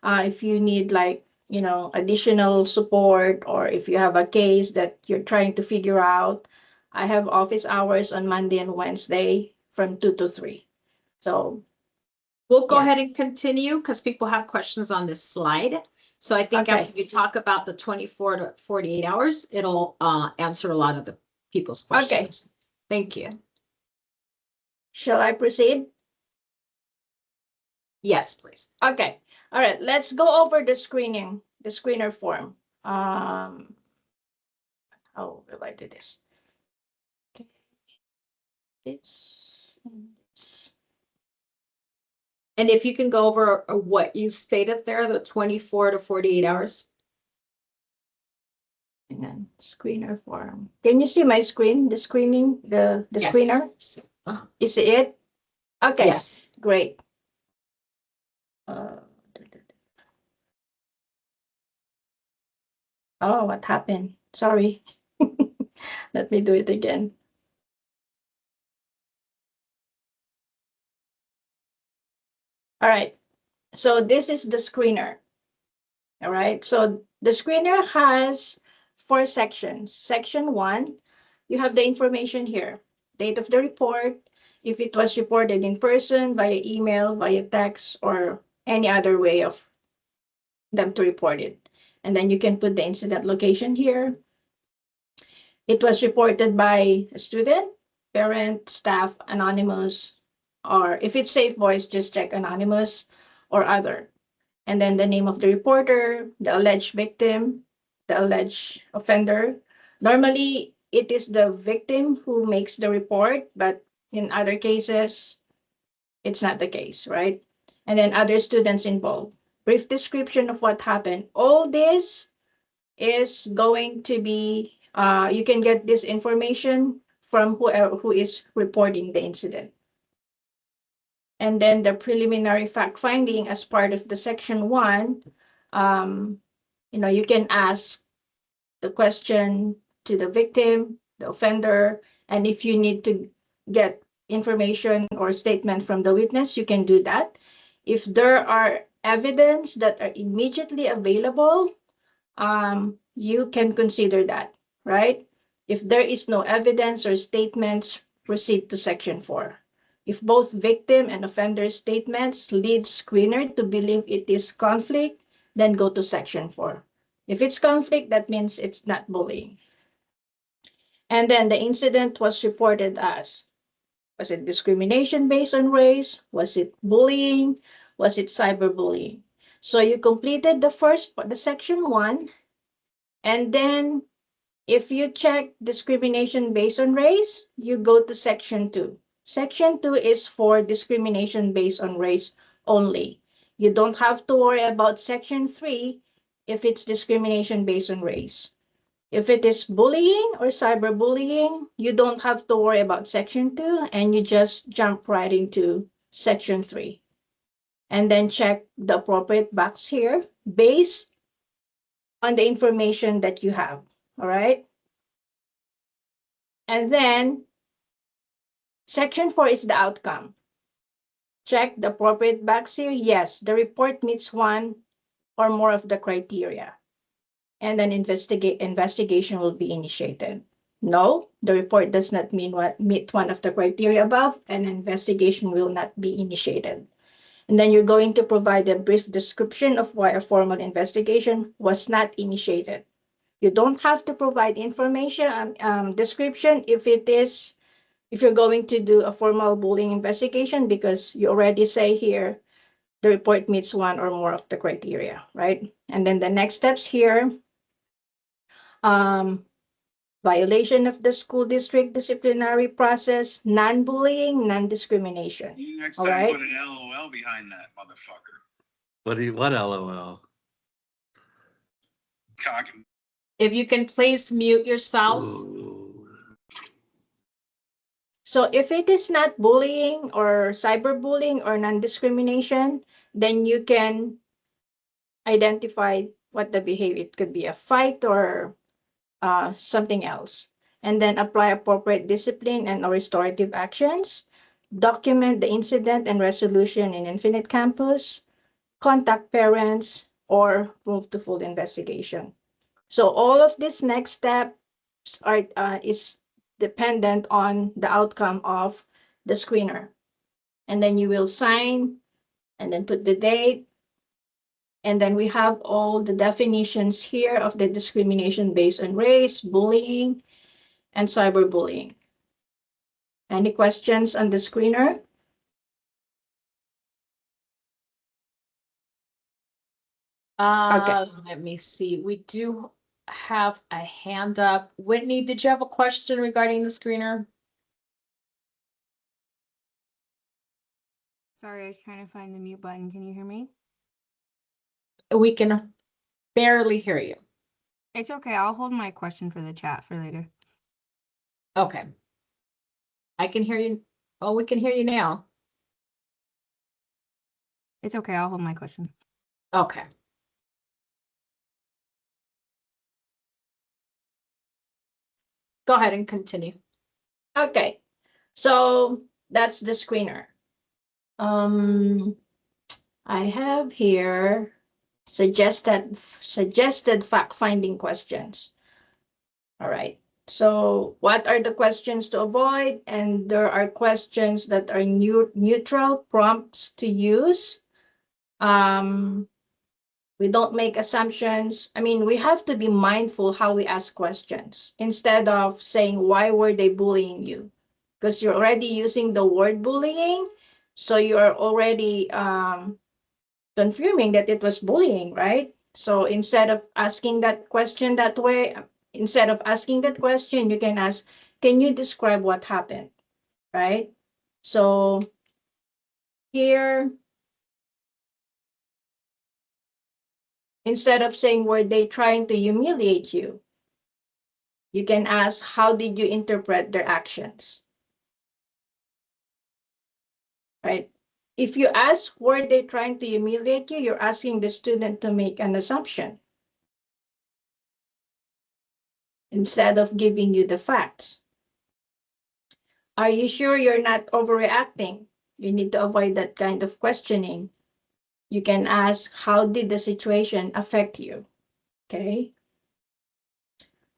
If you need like, additional support, or if you have a case that you're trying to figure out, I have office hours on Monday and Wednesday from 2 to 3. So We'll go Yeah. ahead and continue because people have questions on this slide. So I think Okay. after you talk about the 24 to 48 hours, it'll answer a lot of the people's questions. Thank you. shall I proceed? Yes, please. Okay. All right. Let's go over the screener form. How will I do this? Okay. This and this. And if you can go over what you stated there, the 24 to 48 hours. And then screener form. Can you see my screen? The screening, the Yes. screener? Uh, You see it? Okay. Yes. Great. Oh, what happened? Sorry. Let me do it again. All right. So this is the screener. All right. So the screener has 4 sections. Section 1, you have the information here. Date of the report, if it was reported in person, via email, via text, or any other way of them to report it. And then you can put the incident location here. It was reported by a student, parent, staff, anonymous, or if it's safe voice, just check anonymous or other. And then the name of the reporter, the alleged victim, the alleged offender. Normally, it is the victim who makes the report, but in other cases, it's not the case, right? And then other students involved. Brief description of what happened. All this is going to be You can get this information from whoever who is reporting the incident. And then the preliminary fact finding as part of the section 1, you can ask the question to the victim, the offender, and if you need to get information or statement from the witness, you can do that. If there are evidence that are immediately available, you can consider that, right? If there is no evidence or statements, proceed to section 4. If both victim and offender statements lead screener to believe it is conflict, then go to section 4. If it's conflict, that means it's not bullying. And then the incident was reported as, was it discrimination based on race? Was it bullying? Was it cyberbullying? So you completed the section 1, and then if you check discrimination based on race, you go to section 2. Section 2 is for discrimination based on race only. You don't have to worry about section 3 if it's discrimination based on race. If it is bullying or cyberbullying, you don't have to worry about section 2 and you just jump right into section 3. And then check the appropriate box here based on the information that you have. All right. And then section 4 is the outcome. Check the appropriate box here. Yes, the report meets one or more of the criteria. And then investigation will be initiated. No, the report does not meet one of the criteria above, and investigation will not be initiated. And then you're going to provide a brief description of why a formal investigation was not initiated. You don't have to provide information, description if you're going to do a formal bullying investigation, because you already say here the report meets one or more of the criteria, right? And then the next steps here, violation of the school district disciplinary process, non-bullying, non-discrimination. Next All time, right. put an LOL behind that motherfucker. What LOL? Cock. If you can please mute yourselves. So if it is not bullying or cyberbullying or non-discrimination, then you can identify what the behavior. It could be a fight or something else. And then apply appropriate discipline and or restorative actions. Document the incident and resolution in Infinite Campus. Contact parents or move to full investigation. So all of these next steps is dependent on the outcome of the screener. And then you will sign and then put the date. And then we have all the definitions here of the discrimination based on race, bullying, and cyberbullying. Any questions on the screener? Let me see. We do have a hand up. Whitney, did you have a question regarding the screener? Sorry, I was trying to find the mute button. Can you hear me? We can barely hear you. It's okay. I'll hold my question for the chat for later. Okay. I can hear you. Oh, we can hear you now. It's okay. I'll hold my question. Okay. Go ahead and continue. Okay, so that's the screener. I have here suggested fact-finding questions. All right. So what are the questions to avoid? And there are questions that are neutral prompts to use. We don't make assumptions. I mean, we have to be mindful how we ask questions instead of saying, why were they bullying you? Because you're already using the word bullying. So you're already confirming that it was bullying, right? So instead of asking that question that way, instead of asking that question, you can ask, can you describe what happened, right? So here, instead of saying, were they trying to humiliate you? You can ask, how did you interpret their actions? Right? If you ask, were they trying to humiliate you? You're asking the student to make an assumption instead of giving you the facts. Are you sure you're not overreacting? You need to avoid that kind of questioning. You can ask, how did the situation affect you? Okay.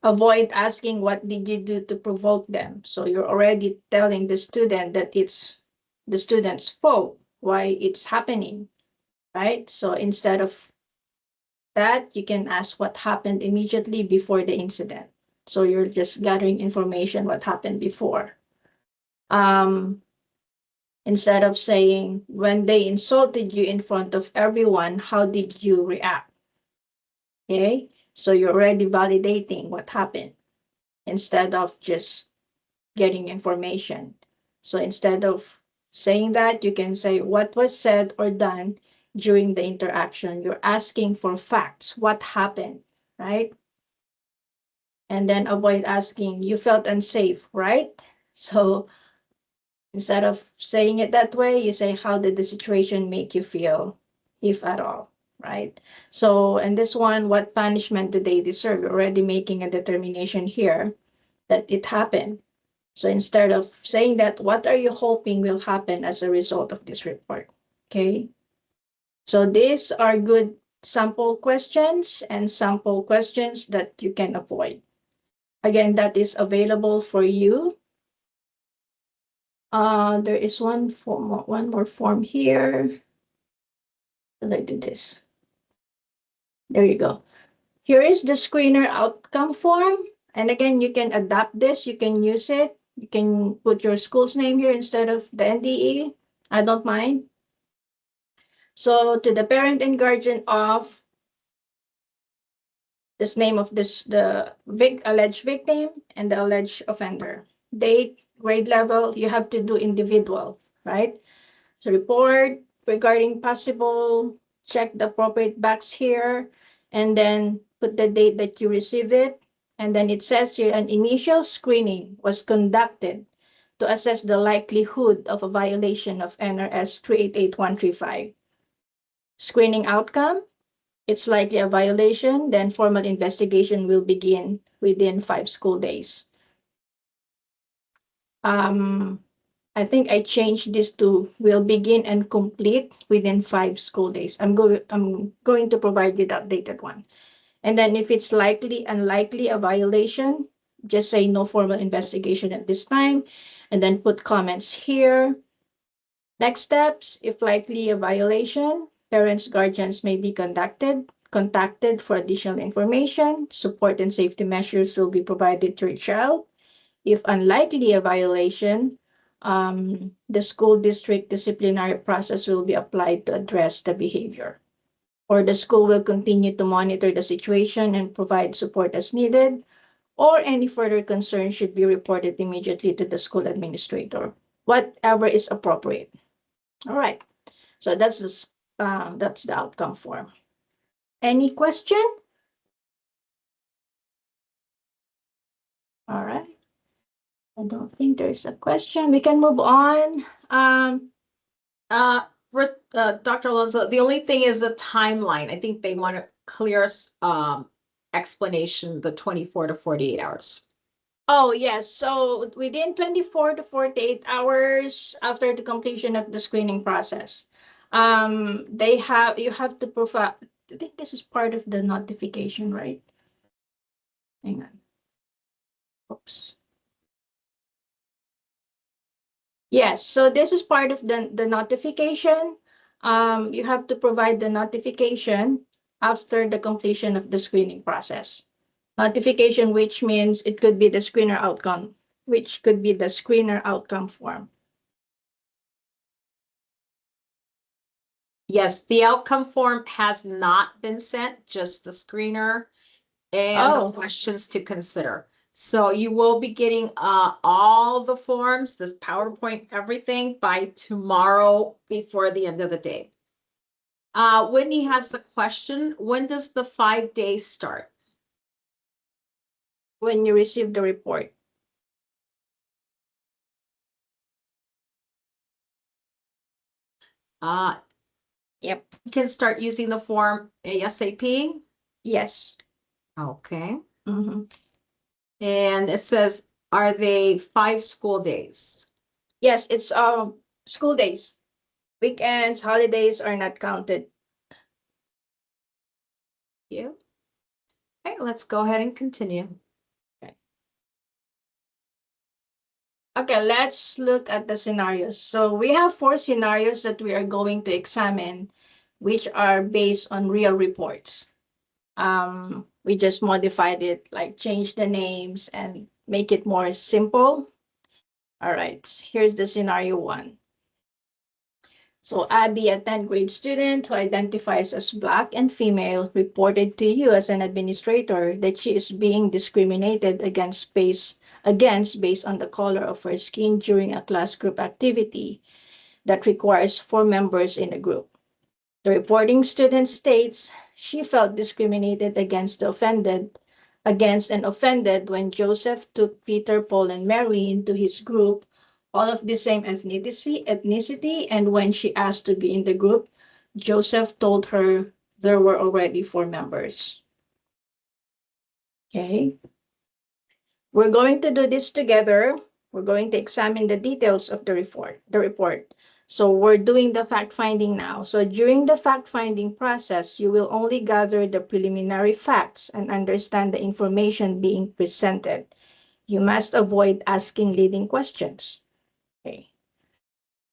Avoid asking, what did you do to provoke them? So you're already telling the student that it's the student's fault, why it's happening, right? So instead of that, you can ask what happened immediately before the incident. So you're just gathering information what happened before. Instead of saying, when they insulted you in front of everyone, how did you react? Okay, so you're already validating what happened instead of just getting information. So instead of saying that, you can say what was said or done during the interaction. You're asking for facts, what happened, right? And then avoid asking, you felt unsafe, right? So instead of saying it that way, you say, how did the situation make you feel, if at all, right? So, and this one, what punishment do they deserve? You're already making a determination here that it happened. So instead of saying that, what are you hoping will happen as a result of this report? Okay. So these are good sample questions and sample questions that you can avoid. Again, that is available for you. There is one more form here. Let's do this. There you go. Here is the screener outcome form. And again, you can adapt this. You can use it. You can put your school's name here instead of the NDE. I don't mind. So to the parent and guardian of this name of the alleged victim and the alleged offender. Date, grade level, you have to do individual, right? So report regarding possible, check the appropriate box here, and then put the date that you receive it. And then it says here, an initial screening was conducted to assess the likelihood of a violation of NRS 388135. Screening outcome, it's likely a violation, then formal investigation will begin within 5 school days. I think I changed this to will begin and complete within 5 school days. I'm going to provide you the updated one. And then if it's likely, unlikely a violation, just say no formal investigation at this time, and then put comments here. Next steps, if likely a violation, parents, guardians may be contacted for additional information. Support and safety measures will be provided to your child. If unlikely a violation, the school district disciplinary process will be applied to address the behavior. Or the school will continue to monitor the situation and provide support as needed, or any further concern should be reported immediately to the school administrator, whatever is appropriate. All right, so that's the outcome form. Any question? All right. I don't think there's a question. We can move on. Dr. Alonzo, the only thing is the timeline. I think they want a clear explanation, the 24 to 48 hours. Oh, yes. So within 24 to 48 hours after the completion of the screening process, you have to provide, I think this is part of the notification, right? Hang on. Oops. Yes, so this is part of the notification. You have to provide the notification after the completion of the screening process. Notification, which means it could be the screener outcome, which could be the screener outcome form. Yes, the outcome form has not been sent, just the screener and the questions to consider. So you will be getting all the forms, this PowerPoint, everything by tomorrow before the end of the day. Whitney has the question, when does the 5 days start? when you receive the report. Yep. You can start using the form ASAP. Yes. Okay. Mm-hmm. And it says, are they 5 school days? Yes, it's school days. Weekends, holidays are not counted. You. Okay, let's go ahead and continue. Okay, let's look at the scenarios. So we have 4 scenarios that we are going to examine, which are based on real reports. We just modified it, like change the names and make it more simple. All right, here's the scenario 1. So Abby, a 10th grade student who identifies as Black and female, reported to you as an administrator that she is being discriminated against based on the color of her skin during a class group activity that requires 4 members in a group. The reporting student states she felt discriminated against and offended when Joseph took Peter, Paul, and Mary into his group, all of the same ethnicity, and when she asked to be in the group, Joseph told her there were already 4 members. Okay. We're going to do this together. We're going to examine the details of the report. So we're doing the fact-finding now. So during the fact-finding process, you will only gather the preliminary facts and understand the information being presented. You must avoid asking leading questions. Okay.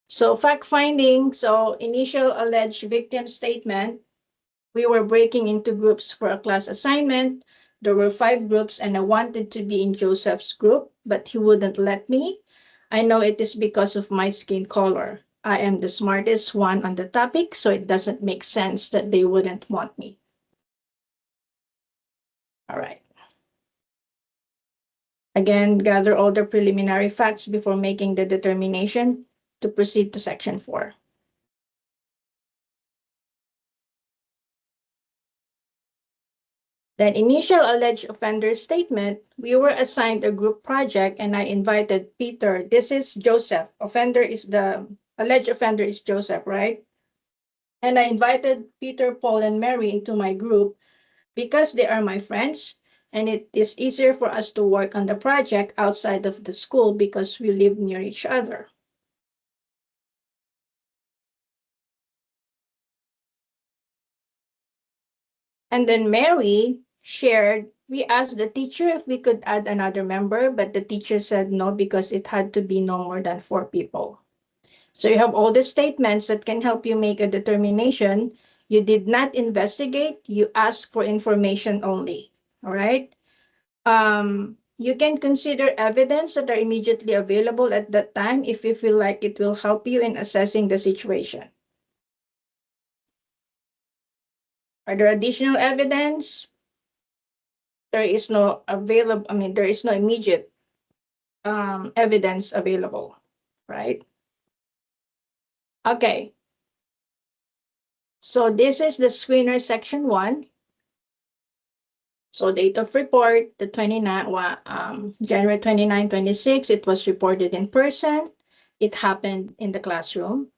So fact-finding, so initial alleged victim statement, we were breaking into groups for a class assignment. There were 5 groups and I wanted to be in Joseph's group, but he wouldn't let me. I know it is because of my skin color. I am the smartest one on the topic, so it doesn't make sense that they wouldn't want me. All right. Again, gather all the preliminary facts before making the determination to proceed to section 4. Then initial alleged offender statement, we were assigned a group project and I invited Peter. This is Joseph. Alleged offender is Joseph, right? And I invited Peter, Paul, and Mary into my group because they are my friends and it is easier for us to work on the project outside of the school because we live near each other. And then Mary shared, we asked the teacher if we could add another member, but the teacher said no because it had to be no more than 4 people. So you have all the statements that can help you make a determination. You did not investigate, you asked for information only. All right. You can consider evidence that are immediately available at that time if you feel like it will help you in assessing the situation. Are there additional evidence? There is no immediate evidence available, right? Okay. So this is the screener section 1. So date of report, the January 29, 26, it was reported in person. It happened in the classroom.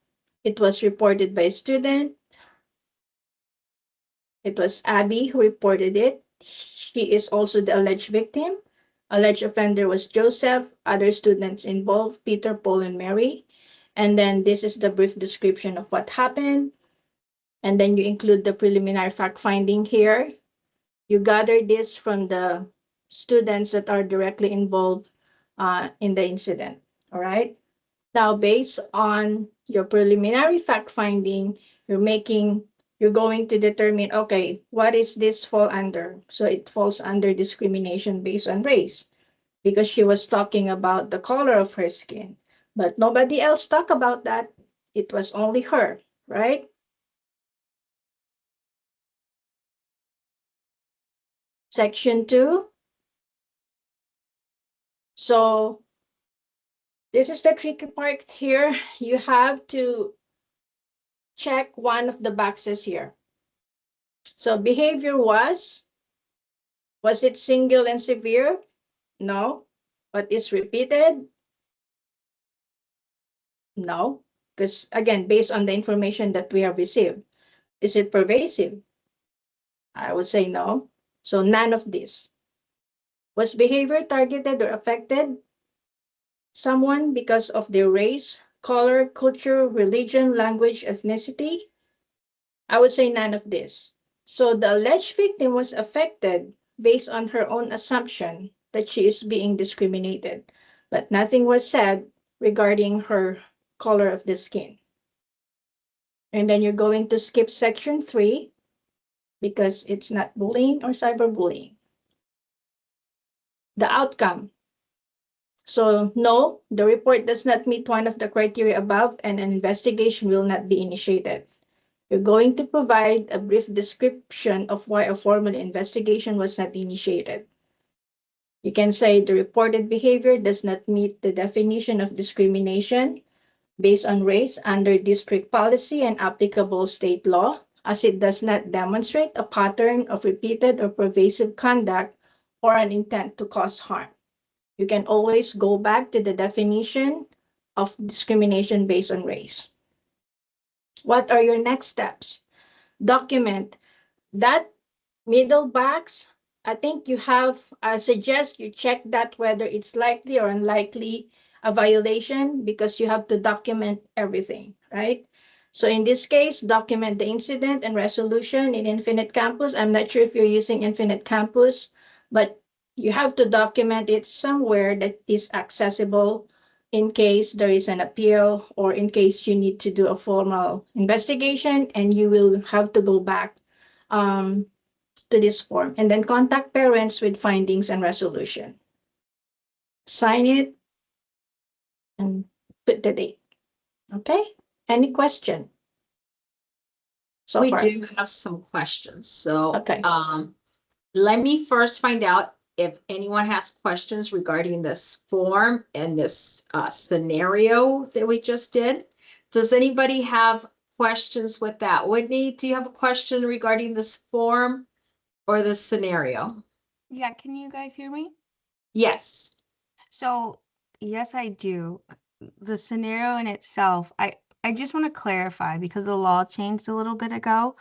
It was reported by a student. It was Abby who reported it. She is also the alleged victim. Alleged offender was Joseph. Other students involved, Peter, Paul, and Mary. And then this is the brief description of what happened. And then you include the preliminary fact-finding here. You gather this from the students that are directly involved in the incident, all right? Now, based on your preliminary fact-finding, you're going to determine, okay, what is this fall under? So it falls under discrimination based on race because she was talking about the color of her skin, but nobody else talked about that. It was only her, right? Section 2. So this is the tricky part here. You have to check one of the boxes here. So behavior was it single and severe? No. But is repeated? No. Because again, based on the information that we have received, is it pervasive? I would say no. So none of this. Was behavior targeted or affected someone because of their race, color, culture, religion, language, ethnicity? I would say none of this. So the alleged victim was affected based on her own assumption that she is being discriminated, but nothing was said regarding her color of the skin. And then you're going to skip section 3 because it's not bullying or cyberbullying. The outcome. So no, the report does not meet one of the criteria above and an investigation will not be initiated. You're going to provide a brief description of why a formal investigation was not initiated. You can say the reported behavior does not meet the definition of discrimination based on race under district policy and applicable state law, as it does not demonstrate a pattern of repeated or pervasive conduct or an intent to cause harm. You can always go back to the definition of discrimination based on race. What are your next steps? Document that middle box. I think you have, I suggest you check that whether it's likely or unlikely a violation because you have to document everything, right? So in this case, document the incident and resolution in Infinite Campus. I'm not sure if you're using Infinite Campus, but you have to document it somewhere that is accessible in case there is an appeal or in case you need to do a formal investigation and you will have to go back to this form and then contact parents with findings and resolution. Sign it and put the date. Okay? Any question? So We far. do have some questions, so, Okay. let me first find out if anyone has questions regarding this form and this, scenario that we just did. Does anybody have questions with that? Whitney, do you have a question regarding this form or this scenario? Yeah, can you guys hear me? Yes. So, yes, I do. The scenario in itself, I just want to clarify because the law changed a little bit ago.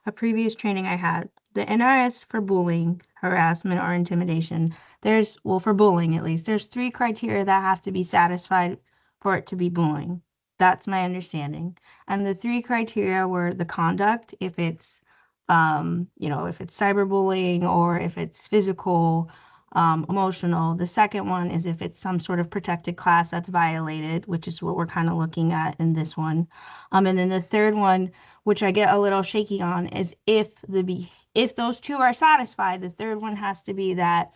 A previous training I had, the NRS for bullying, harassment, or intimidation, well, for bullying at least, there's 3 criteria that have to be satisfied for it to be bullying. That's my understanding. And the 3 criteria were the conduct, if it's, if it's cyberbullying or if it's physical, emotional. The second one is if it's some sort of protected class that's violated, which is what we're kind of looking at in this one. And then the third one, which I get a little shaky on, is if those 2 are satisfied, the third one has to be that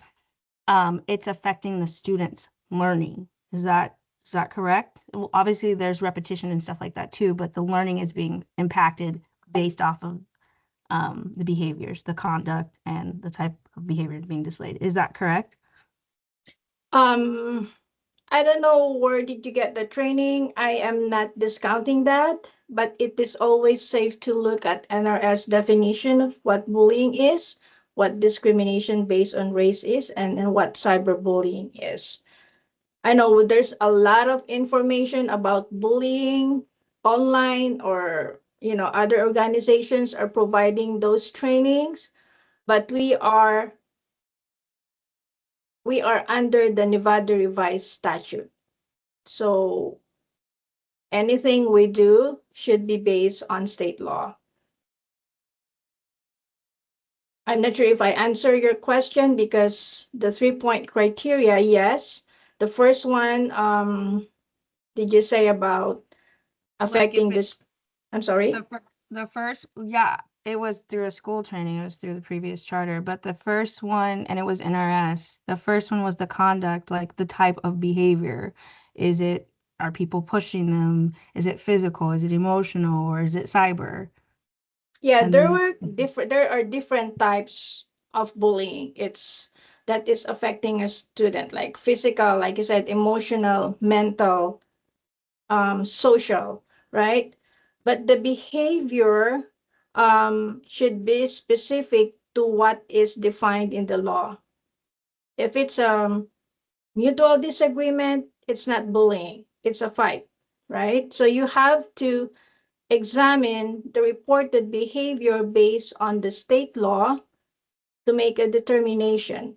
it's affecting the student's learning. Is that correct? Well, obviously there's repetition and stuff like that too, but the learning is being impacted based off of the behaviors, the conduct, and the type of behavior being displayed. Is that correct? I don't know where did you get the training. I am not discounting that, but it is always safe to look at NRS definition of what bullying is, what discrimination based on race is, and what cyberbullying is. I know there's a lot of information about bullying online or other organizations are providing those trainings, but we are under the Nevada revised statute. So anything we do should be based on state law. I'm not sure if I answer your question because the 3-point criteria, yes. The first one, did you say about affecting this? I'm sorry. The first, yeah, it was through a school training. It was through the previous charter, but the first one, and it was NRS. The first one was the conduct, like the type of behavior. Are people pushing them? Is it physical? Is it emotional? Or is it cyber? Yeah, And there then- are different types of bullying. That is affecting a student, like physical, like you said, emotional, mental, social, right? But the behavior should be specific to what is defined in the law. If it's Mutual disagreement, it's not bullying, it's a fight, right? So you have to examine the reported behavior based on the state law to make a determination.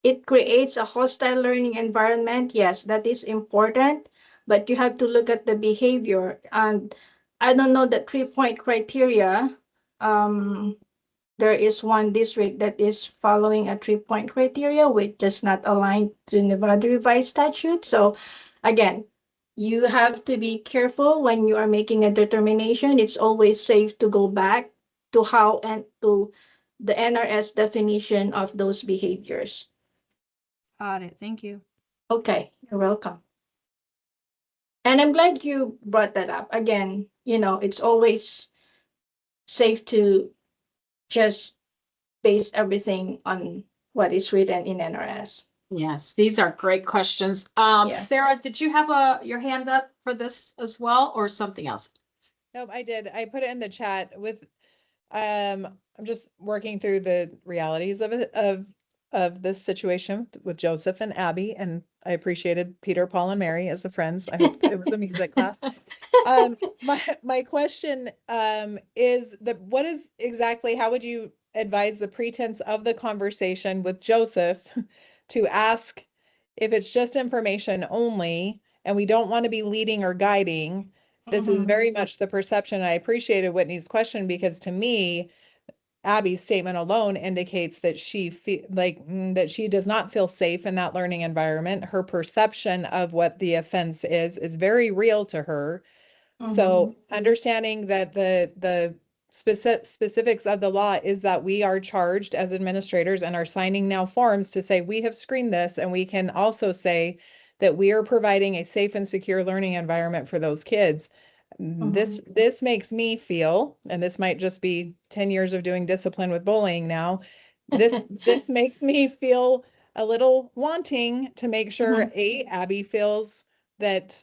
It creates a hostile learning environment. Yes, that is important, but you have to look at the behavior. And I don't know the 3-point criteria. There is one district that is following a 3-point criteria, which does not align to Nevada revised statute. So again, you have to be careful when you are making a determination. It's always safe to go back to how and to the NRS definition of those behaviors. Got it. Thank you. Okay, you're welcome. And I'm glad you brought that up. Again, it's always safe to just base everything on what is written in NRS. Yes, these are great questions. Yeah. Sarah, did you have your hand up for this as well, or something else? Nope, I did. I put it in the chat with, I'm just working through the realities of it, of this situation with Joseph and Abby, and I appreciated Peter, Paul, and Mary as the friends. I hope it was a music class. My question is what is exactly, how would you advise the pretense of the conversation with Joseph to ask if it's just information only and we don't want to be leading or guiding? This is very much the perception. I appreciated Whitney's question because to me, Abby's statement alone indicates that she that she does not feel safe in that learning environment. Her perception of what the offense is very real to her. So understanding that the specifics of the law is that we are charged as administrators and are signing now forms to say we have screened this, and we can also say that we are providing a safe and secure learning environment for those kids. This makes me feel, and this might just be 10 years of doing discipline with bullying now, this makes me feel a little wanting to make sure Abby feels that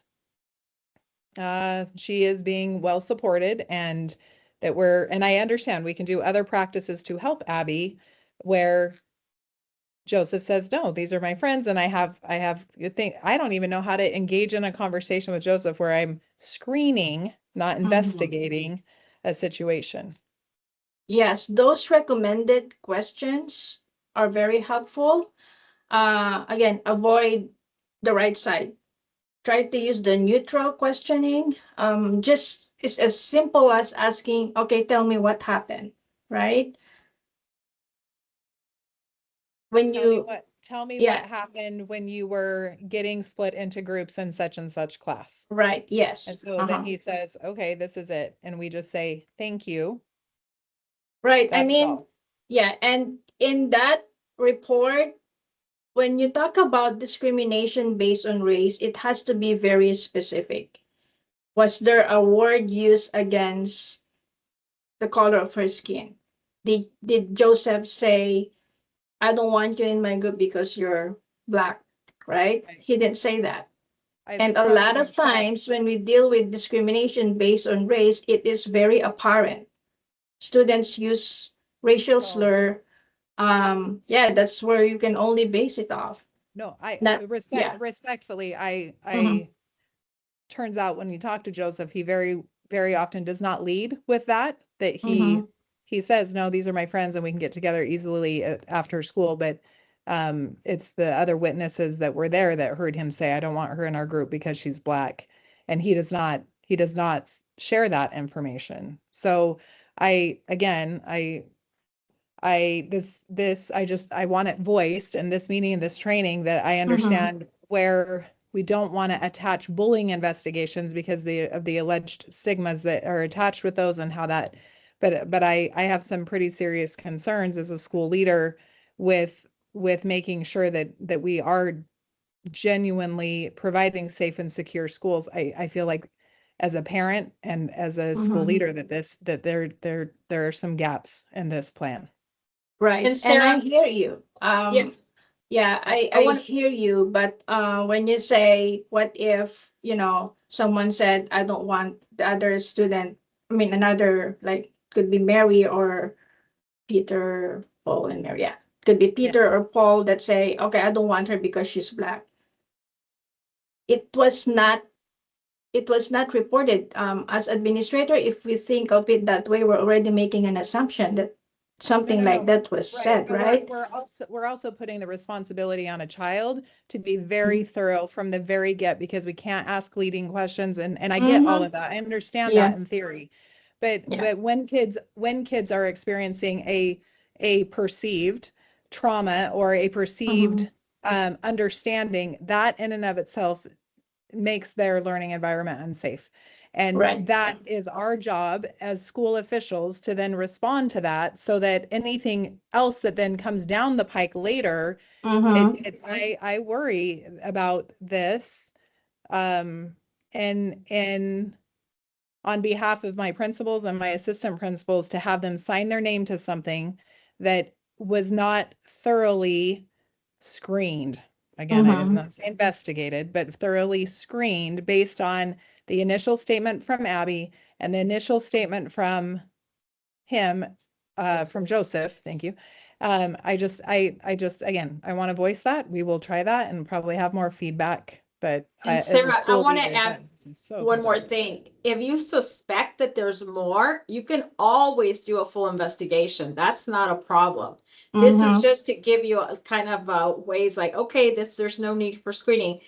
she is being well supported, and that and I understand we can do other practices to help Abby where Joseph says, no, these are my friends. And I don't even know how to engage in a conversation with Joseph where I'm screening, not investigating a situation. Yes, those recommended questions are very helpful. Again, avoid the right side. Try to use the neutral questioning. Just it's as simple as asking, okay, tell me what happened, right? When Tell me yeah. what happened when you were getting split into groups in such and such class. Right, yes. And so then he says, okay, this is it. And we just say, thank you. Right, I That's mean, all. yeah, and in that report, when you talk about discrimination based on race, it has to be very specific. Was there a word used against the color of her skin? Did Joseph say, I don't want you in my group because you're black, right? He didn't say that. And a lot of times when we deal with discrimination based on race, it is very apparent. Students use racial slur. Yeah, that's where you can only base it off. No, respectfully, turns out when you talk to Joseph, he very, very often does not lead with that he says, no, these are my friends and we can get together easily after school. But it's the other witnesses that were there that heard him say, I don't want her in our group because she's black. And he does not share that information. So I want it voiced in this meeting, this training, that I understand where we don't want to attach bullying investigations because of the alleged stigmas that are attached with those and how that, but I have some pretty serious concerns as a school leader with making sure that we are genuinely providing safe and secure schools. I feel like as a parent and as a school leader that there are some gaps in this plan. Right. And Sarah, I hear you. Yeah, I hear you. But when you say, what if, someone said, I don't want the other student, another, like, could be Mary or Peter, Paul, and Mary. Yeah. could be Peter or Paul that say, okay, I don't want her because she's Black. It was not reported. As administrator, if we think of it that way, we're already making an assumption that something No, like that was said, but right? we're also putting the responsibility on a child to be very thorough from the very get, because we can't ask leading questions, and I get all of that. I understand Yeah. that in theory. But Yeah. when kids are experiencing a perceived trauma or a perceived understanding, that in and of itself makes their learning environment unsafe. And Right. that is our job as school officials to then respond to that, so that anything else that then comes down the pike later, I worry about this. And on behalf of my principals and my assistant principals, to have them sign their name to something that was not thoroughly screened. Again, I did not say investigated, but thoroughly screened based on the initial statement from Abby and the initial statement from him, from Joseph. Thank you. I just, again, I want to voice that. We will try that and probably have more feedback. But And as a Sarah, I school want to leader, add that is so one more concerning. thing. If you suspect that there's more, you can always do a full investigation. That's not a problem. This is just to give you a kind of ways like, okay, there's no need for screening.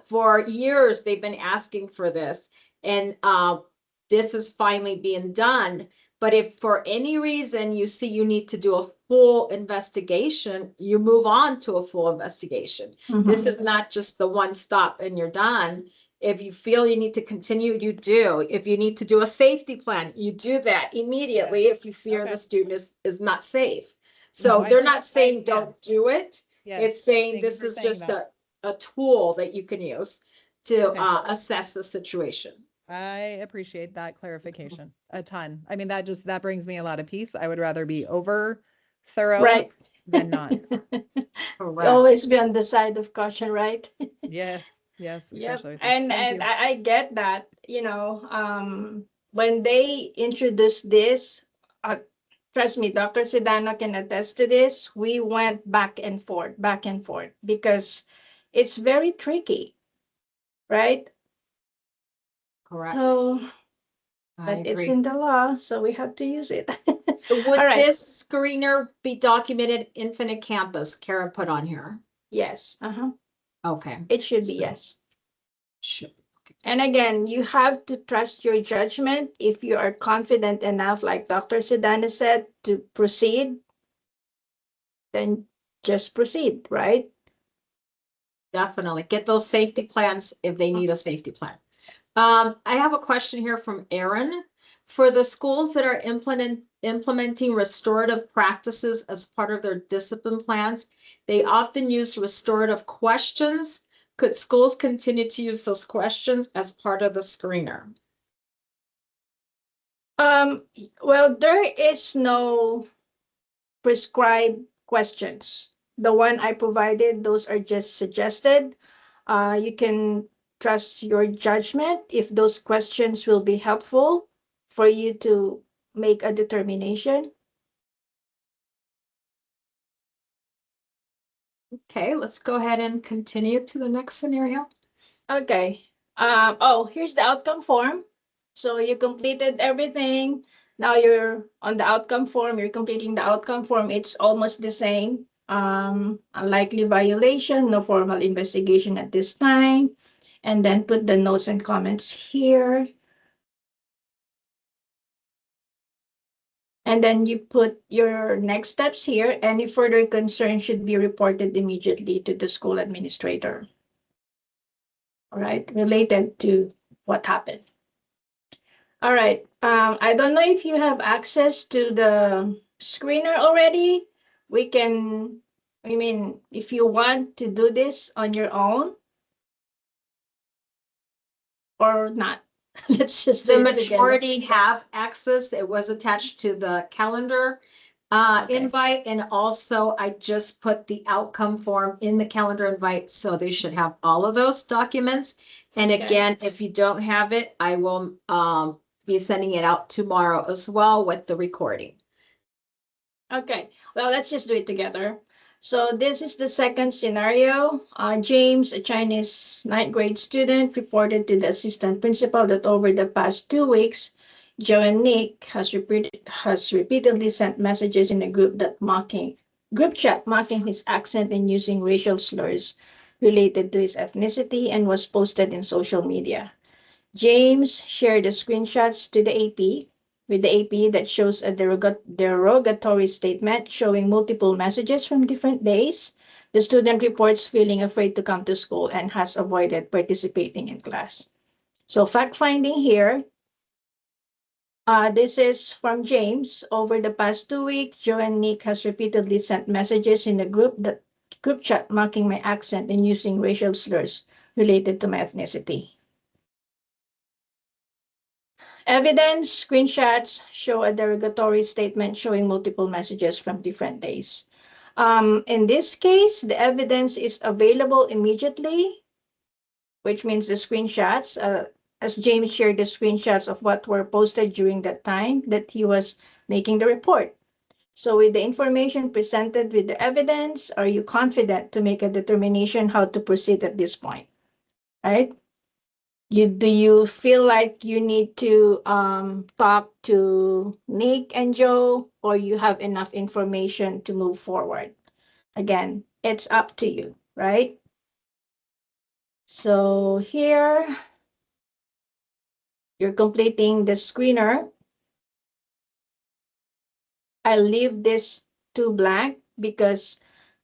For years, they've been asking for this, and this is finally being done. But if for any reason you see you need to do a full investigation, you move on to a full investigation. This is not just the one stop and you're done. If you feel you need to continue, you do. If you need to do a safety plan, you do that immediately if you fear the student is not safe. So they're not saying don't do it. It's saying this is just a tool that you can use to assess the situation. I appreciate that clarification a ton. I mean, that brings me a lot of peace. I would rather be over thorough than not. Always be on the side of caution, right? Yes, Yep. especially. And I get that, when they introduced this, trust me, Dr. Sedano can attest to this. We went back and forth, because it's very tricky, right? Correct. So, I but it's agree. in the law, so we have to use it. Would All right. this screener be documented Infinite Campus? Kara put on here. Yes. Okay. It should be yes. Should. And again, you have to trust your judgment. If you are confident enough, like Dr. Sedana said, to proceed, then just proceed, right? Definitely. Get those safety plans if they need a safety plan. I have a question here from Aaron. For the schools that are implementing restorative practices as part of their discipline plans, they often use restorative questions. Could schools continue to use those questions as part of the screener? Well, there is no prescribed questions. The one I provided, those are just suggested. You can trust your judgment if those questions will be helpful for you to make a determination. Okay, let's go ahead and continue to the next scenario. Okay. Here's the outcome form. So you completed everything. Now you're on the outcome form. You're completing the outcome form. It's almost the same. Unlikely violation, no formal investigation at this time. And then put the notes and comments here. And then you put your next steps here. Any further concern should be reported immediately to the school administrator. All right, related to what happened. All right. I don't know if you have access to the screener already. If you want to do this on your own or not, let's just The do it together. majority have access. It was attached to the calendar invite. And also I just put the outcome form in the calendar invite. So they should have all of those documents. And again, if you don't have it, I will be sending it out tomorrow as well with the recording. Okay, well, let's just do it together. So this is the second scenario. James, a Chinese ninth grade student, reported to the assistant principal that over the past 2 weeks, Joe and Nick has repeatedly sent messages in a group chat mocking his accent and using racial slurs related to his ethnicity and was posted in social media. James shared the screenshots to the AP with the AP that shows a derogatory statement showing multiple messages from different days. The student reports feeling afraid to come to school and has avoided participating in class. So fact finding here, this is from James. Over the past 2 weeks, Joe and Nick has repeatedly sent messages in the group chat mocking my accent and using racial slurs related to my ethnicity. Evidence screenshots show a derogatory statement showing multiple messages from different days. In this case, the evidence is available immediately, which means the screenshots, as James shared the screenshots of what were posted during that time that he was making the report. So with the information presented with the evidence, are you confident to make a determination how to proceed at this point? Right? Do you feel like you need to talk to Nick and Joe, or you have enough information to move forward? Again, it's up to you, right? So here you're completing the screener. I leave this to blank because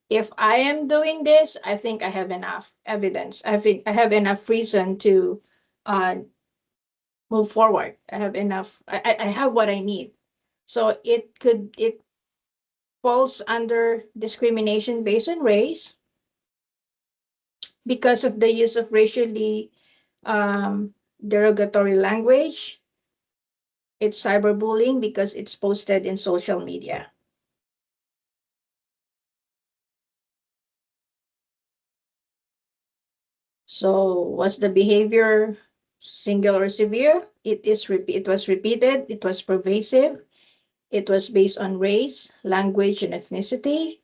if I am doing this, I think I have enough evidence. I think I have enough reason to uh, move forward. I have enough. I have what I need. So it falls under discrimination based on race because of the use of racially derogatory language. It's cyberbullying because it's posted in social media. So was the behavior single or severe? It was repeated, it was pervasive, it was based on race, language, and ethnicity.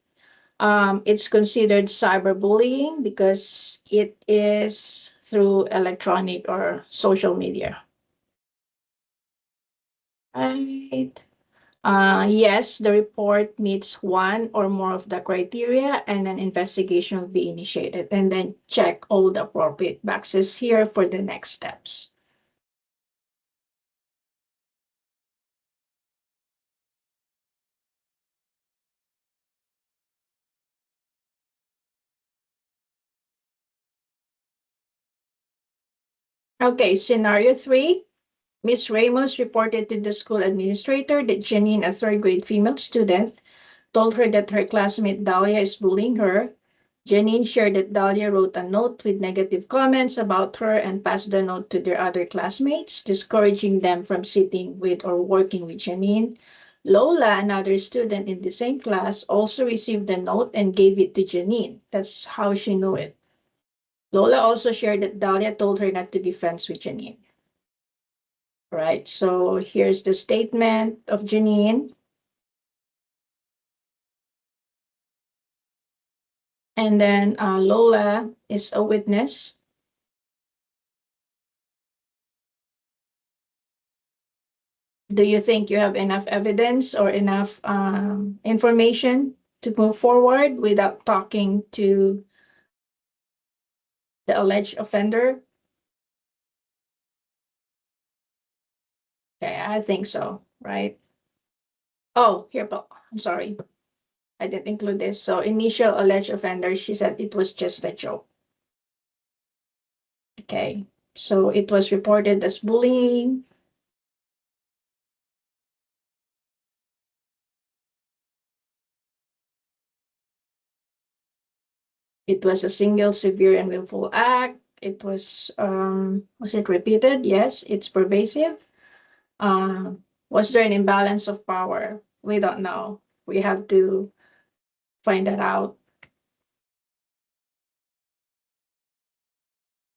It's considered cyberbullying because it is through electronic or social media. Right. Yes, the report meets one or more of the criteria, and an investigation will be initiated. And then check all the appropriate boxes here for the next steps. Okay, scenario 3. Miss Ramos reported to the school administrator that Janine, a third grade female student, told her that her classmate Dahlia is bullying her. Janine shared that Dahlia wrote a note with negative comments about her and passed the note to their other classmates, discouraging them from sitting with or working with Janine. Lola, another student in the same class, also received the note and gave it to Janine. That's how she knew it. Lola also shared that Dahlia told her not to be friends with Janine. Right, so here's the statement of Janine. And then Lola is a witness. Do you think you have enough evidence or enough information to move forward without talking to the alleged offender? Okay, I think so, right? Oh, here, I'm sorry. I didn't include this. So initial alleged offender, she said it was just a joke. Okay, so it was reported as bullying. It was a single severe and willful act. It was it repeated? Yes, it's pervasive. Was there an imbalance of power? We don't know. We have to find that out.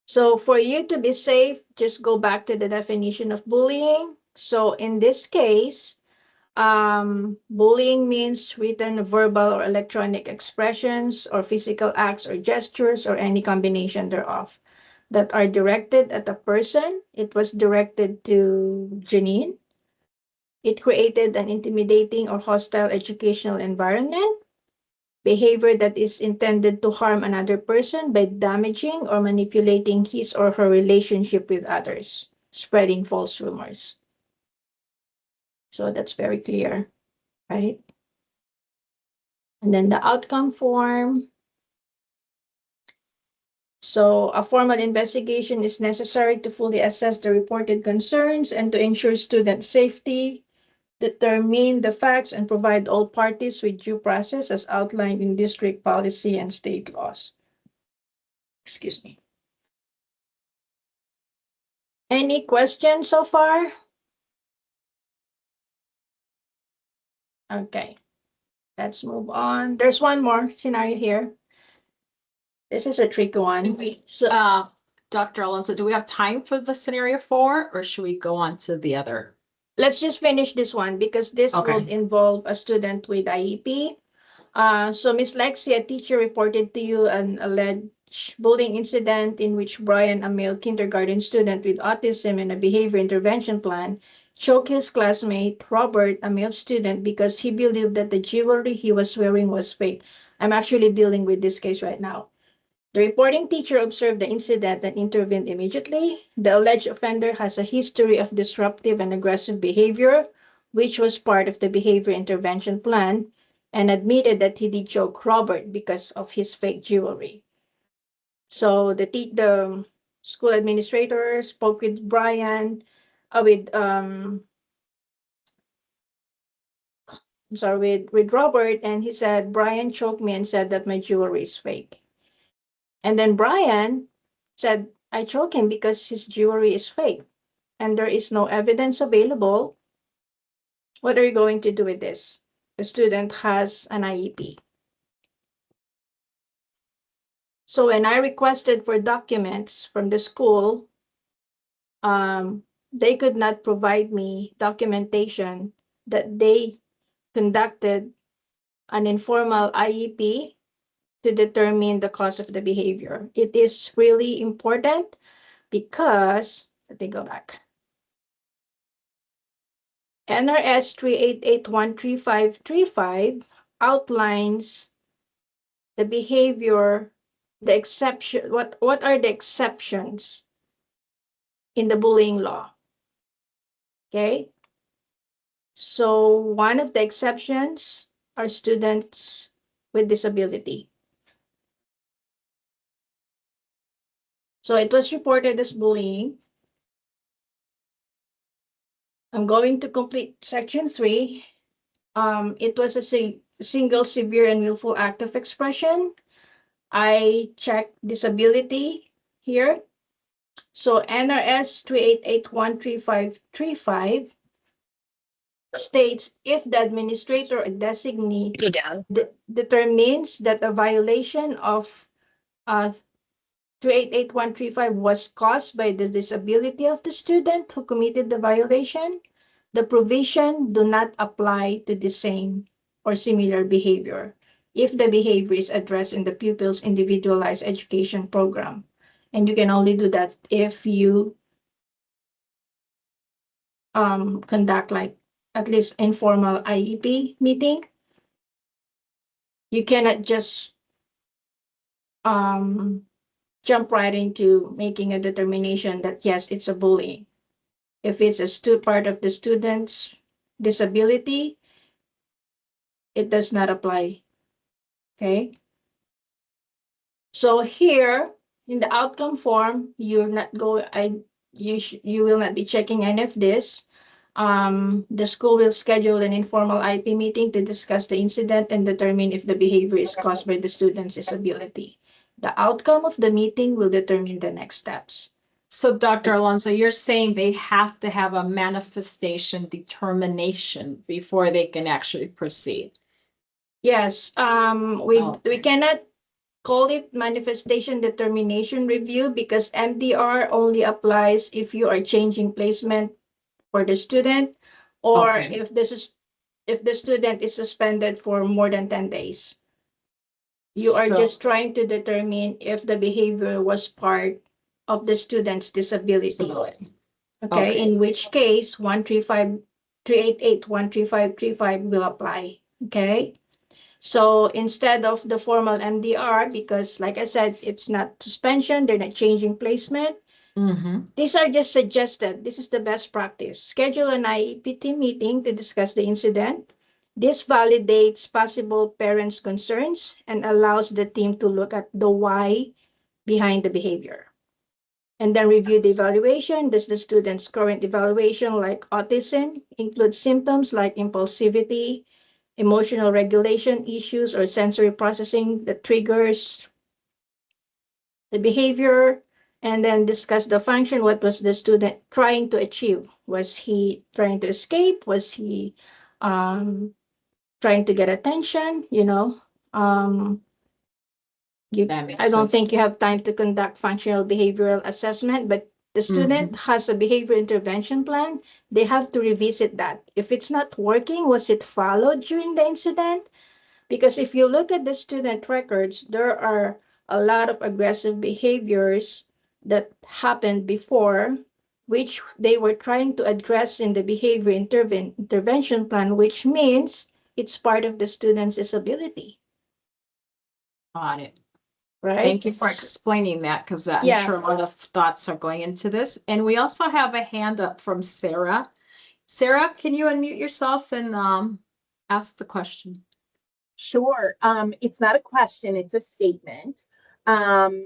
So for you to be safe, just go back to the definition of bullying. So in this case, Bullying means written, verbal, or electronic expressions, or physical acts or gestures, or any combination thereof that are directed at a person. It was directed to Janine. It created an intimidating or hostile educational environment. Behavior that is intended to harm another person by damaging or manipulating his or her relationship with others, spreading false rumors. So that's very clear, right? And then the outcome form. So a formal investigation is necessary to fully assess the reported concerns and to ensure student safety, determine the facts, and provide all parties with due process as outlined in district policy and state laws. Excuse me. Any questions so far? Okay, let's move on. There's one more scenario here. This is a tricky one. So, Dr. Alonso, do we have time for the scenario 4 or should we go on to the other? let's just finish this one because this Okay. will involve a student with IEP. So Miss Lexi, a teacher reported to you an alleged bullying incident in which Brian, a male kindergarten student with autism and a behavior intervention plan, choked his classmate, Robert, a male student, because he believed that the jewelry he was wearing was fake. I'm actually dealing with this case right now. The reporting teacher observed the incident and intervened immediately. The alleged offender has a history of disruptive and aggressive behavior, which was part of the behavior intervention plan, and admitted that he did choke Robert because of his fake jewelry. So the school administrator spoke with Brian, with with Robert, and he said Brian choked me and said that my jewelry is fake. And then Brian said, I choked him because his jewelry is fake and there is no evidence available. What are you going to do with this? The student has an IEP. So when I requested for documents from the school, they could not provide me documentation that they conducted an informal IEP to determine the cause of the behavior. It is really important because, let me go back. NRS 388-13535 outlines the behavior, the exception, what are the exceptions in the bullying law? Okay. So one of the exceptions are students with disability. So it was reported as bullying. I'm going to complete section 3. It was a single severe and willful act of expression. I checked disability here. So NRS 388-13535 states if the administrator or designee determines that a violation of 388-135 was caused by the disability of the student who committed the violation, the provision do not apply to the same or similar behavior if the behavior is addressed in the pupil's individualized education program. And you can only do that if you conduct like at least informal IEP meeting. You cannot just jump right into making a determination that yes, it's a bullying. If it's a part of the student's disability, it does not apply. Okay. So here in the outcome form, you're not going. You will not be checking any of this. The school will schedule an informal IP meeting to discuss the incident and determine if the behavior is caused by the student's disability. The outcome of the meeting will determine the next steps. So Dr. Alonso, you're saying they have to have a manifestation determination before they can actually proceed. Yes, we cannot call it manifestation determination review because MDR only applies if you are changing placement for the student or Okay. if this is if the student is suspended for more than 10 days. You are So- just trying to determine if the behavior was part of the student's disability. Disability. Okay, Okay. in which case 135 will apply. Okay. So instead of the formal MDR, because like I said, it's not suspension, they're not changing placement. These are just suggested. This is the best practice. Schedule an IEPT meeting to discuss the incident. This validates possible parents' concerns and allows the team to look at the why behind the behavior. And then review the evaluation. Does the student's current evaluation, like autism, include symptoms like impulsivity, emotional regulation issues, or sensory processing that triggers the behavior? And then discuss the function. What was the student trying to achieve? Was he trying to escape? Was he trying to get attention? That makes I don't sense. think you have time to conduct functional behavioral assessment, but the student has a behavior intervention plan. They have to revisit that. If it's not working, was it followed during the incident? Because if you look at the student records, there are a lot of aggressive behaviors that happened before, which they were trying to address in the behavior intervention plan, which means it's part of the student's disability, Got it. right? Thank you for explaining that, because I'm Yeah. sure a lot of thoughts are going into this. And we also have a hand up from Sarah. Sarah, can you unmute yourself and ask the question? Sure. It's not a question, it's a statement. I'm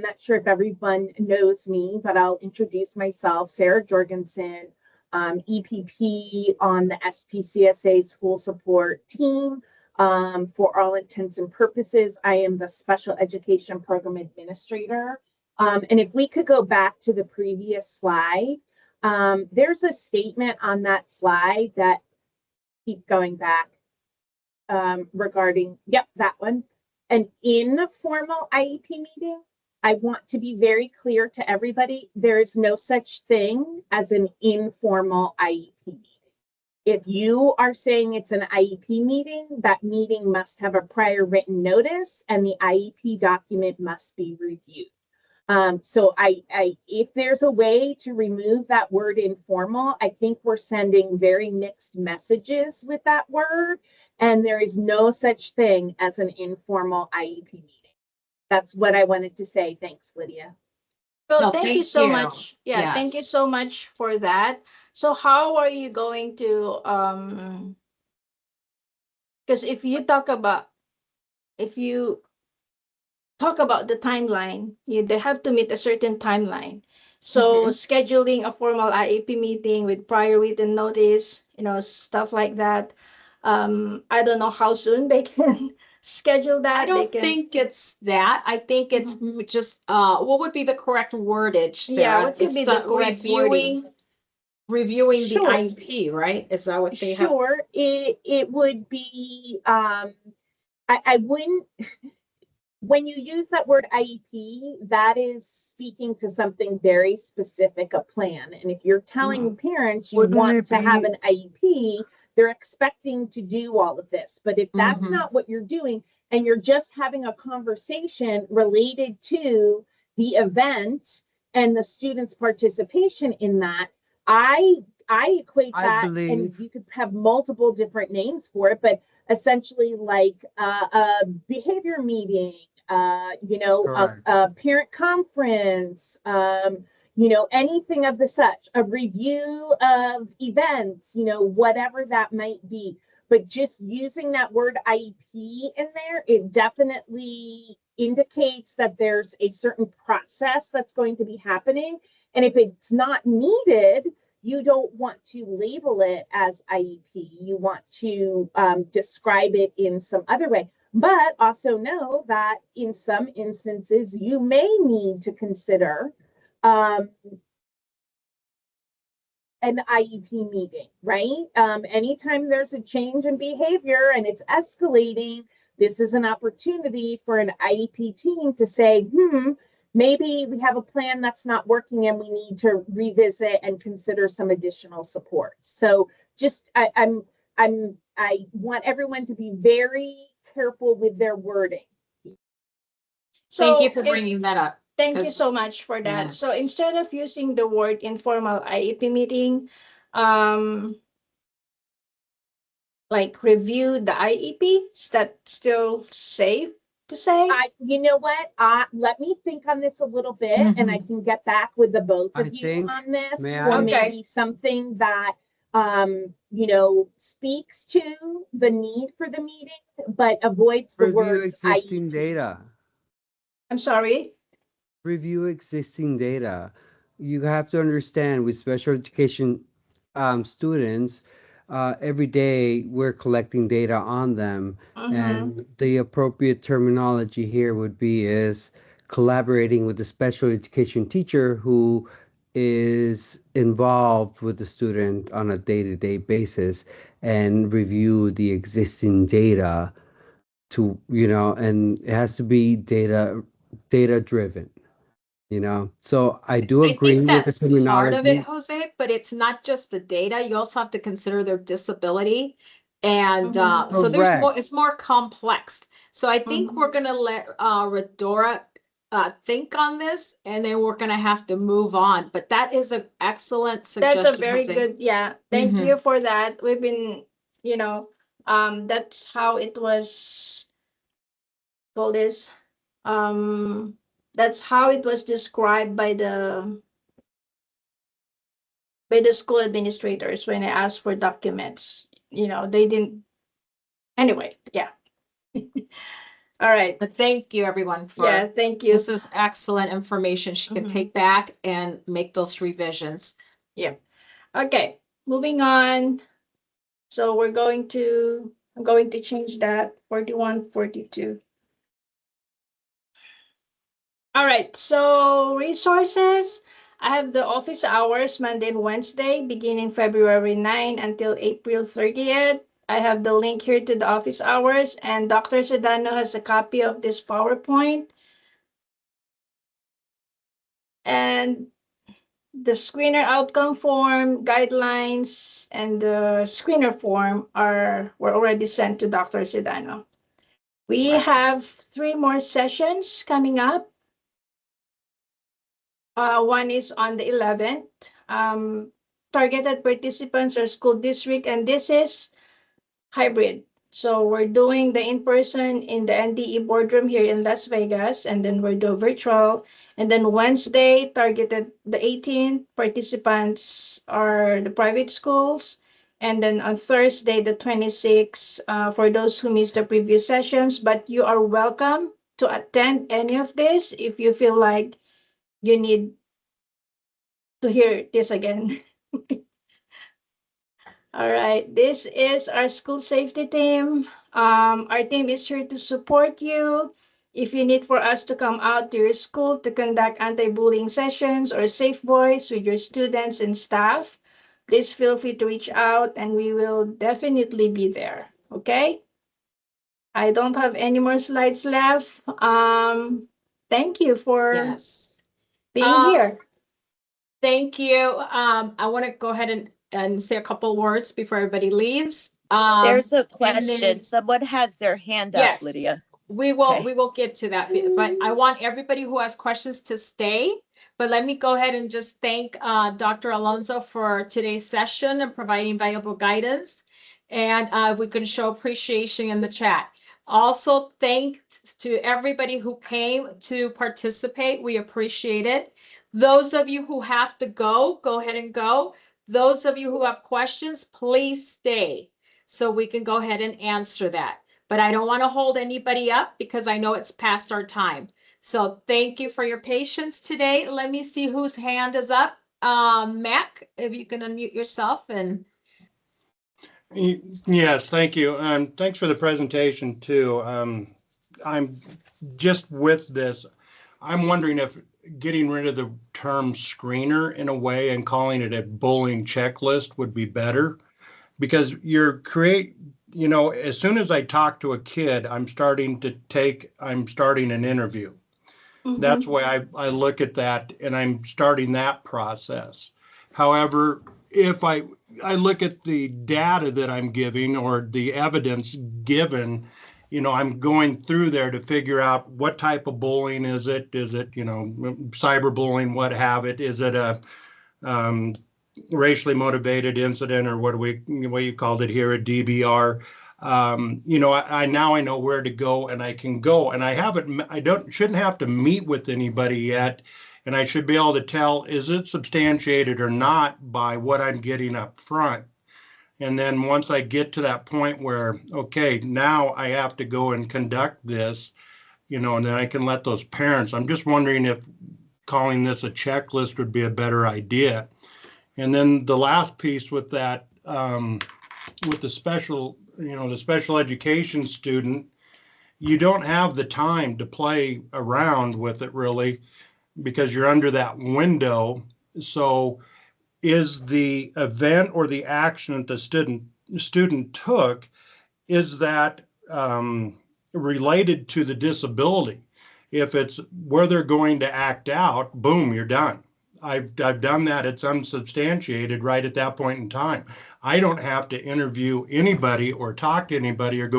not sure if everyone knows me, but I'll introduce myself. Sarah Jorgensen, EPP on the SPCSA school support team. For all intents and purposes, I am the special education program administrator. And if we could go back to the previous slide, there's a statement on that slide that, keep going back, regarding, yep, that one, an informal IEP meeting. I want to be very clear to everybody, there is no such thing as an informal IEP meeting. If you are saying it's an IEP meeting, that meeting must have a prior written notice and the IEP document must be reviewed. So if there's a way to remove that word informal, I think we're sending very mixed messages with that word, and there is no such thing as an informal IEP meeting. That's what I wanted to say. Thanks, Lydia. Well, No, thank you thank so you. much. Yeah, thank you Yes. so much for that. So how are you going to because if you talk about the timeline, they have to meet a certain timeline. So scheduling a formal IEP meeting with prior written notice, stuff like that. I don't know how soon they can schedule that. I don't think it's that. I think it's just, what would be the correct wordage, Sarah? Yeah, what could be the correct reviewing the Sure. IEP, right? Is that what they have? Sure, it would be, I wouldn't, when you use that word IEP, that is speaking to something very specific, a plan. And if you're telling parents you Wouldn't want it to have be- an IEP, they're expecting to do all of this. But if that's not what you're doing, and you're just having a conversation related to the event and the student's participation in that, I equate I that, and believe- you could have multiple different names for it, but essentially like a behavior meeting, Correct. a parent conference, anything of the such, a review of events, whatever that might be. But just using that word IEP in there, it definitely indicates that there's a certain process that's going to be happening. And if it's not needed, you don't want to label it as IEP. You want to describe it in some other way. But also know that in some instances, you may need to consider an IEP meeting, right? Anytime there's a change in behavior and it's escalating, this is an opportunity for an IEP team to say, maybe we have a plan that's not working and we need to revisit and consider some additional support. So just I I want everyone to be very careful with their wording. Thank you for So bringing that up. thank you 'cause- so much for that. So Yes. instead of using the word informal IEP meeting, like review the IEP, is that still safe to say? You know what? Let me think on this a little bit, and I can get back with the both I of you think- on this may for I? Okay. maybe something that speaks to the need for the meeting, but avoids the Review words existing IEP. data. I'm sorry. Review existing data. You have to understand with special education students, every day we're collecting data on them, and the appropriate terminology here would be is collaborating with the special education teacher who is involved with the student on a day-to-day basis and review the existing data to, and it has to be data driven. So I do I agree think with the that's part of it, terminology. Jose, but it's not just the data. You also have to consider their disability. And Mhm. so there's more, Correct. it's more complex. So I think we're gonna let Rhodora think on this, and then we're gonna have to move on. But that is an excellent suggestion. That's a very Jose. good, yeah. Thank Mhm. you for that. We've been, that's how it was called this. That's how it was described by the school administrators when I asked for documents. They didn't. Anyway, yeah. All right. But thank you, everyone, for Yeah, thank you. this is excellent information she can Mhm. take back and make those revisions. Okay, moving on. So I'm going to change that 41, 42. All right, so resources. I have the office hours Monday and Wednesday beginning February 9 until April 30th. I have the link here to the office hours, and Dr. Sedano has a copy of this PowerPoint. And the screener outcome form, guidelines, and the screener form were already sent to Dr. Sedano. We have 3 more sessions coming up. One is on the 11th. Targeted participants are school district, and this is hybrid. So we're doing the in-person in the NDE boardroom here in Las Vegas, and then we're doing virtual. And then Wednesday, targeted the 18 participants are the private schools. And then on Thursday, the 26th, for those who missed the previous sessions, but you are welcome to attend any of this if you feel like you need to hear this again. All right, this is our school safety team. Our team is here to support you. If you need for us to come out to your school to conduct anti-bullying sessions or safe voice with your students and staff, please feel free to reach out and we will definitely be there. Okay? I don't have any more slides left. Thank you for Yes. being here. Thank you. I want to go ahead and say a couple words before everybody leaves. There's a and question. then- Someone has their hand up, Yes. Lydia. We will Okay. we will get to that, but I want everybody who has questions to stay. But let me go ahead and just thank Dr. Alonzo for today's session and providing valuable guidance. And if we can show appreciation in the chat. Also, thanks to everybody who came to participate. We appreciate it. Those of you who have to go ahead and go. Those of you who have questions, please stay so we can go ahead and answer that. But I don't want to hold anybody up because I know it's past our time. So thank you for your patience today. Let me see whose hand is up. Mac, if you can unmute yourself and. Yes, thank you. Thanks for the presentation too. I'm just with this. I'm wondering if getting rid of the term screener in a way and calling it a bullying checklist would be better, because as soon as I talk to a kid, I'm starting an interview. That's why I look at that, and I'm starting that process. However, if I look at the data that I'm giving or the evidence given, you know, I'm going through there to figure out what type of bullying is it? Is it, you know, cyberbullying, what have it? Is it a racially motivated incident, or what you called it here, a DBR? You know, I now I know where to go, and I can go, and I shouldn't have to meet with anybody yet. And I should be able to tell, is it substantiated or not by what I'm getting up front? And then once I get to that point where, okay, now I have to go and conduct this, you know, and then I can let those parents, I'm just wondering if calling this a checklist would be a better idea. And then the last piece with that, with the special, you know, the special education student, you don't have the time to play around with it really, because you're under that window. So is the event or the action that the student took, is that related to the disability? If it's where they're going to act out, boom, you're done. I've done that. It's unsubstantiated right at that point in time. I don't have to interview anybody or talk to anybody or go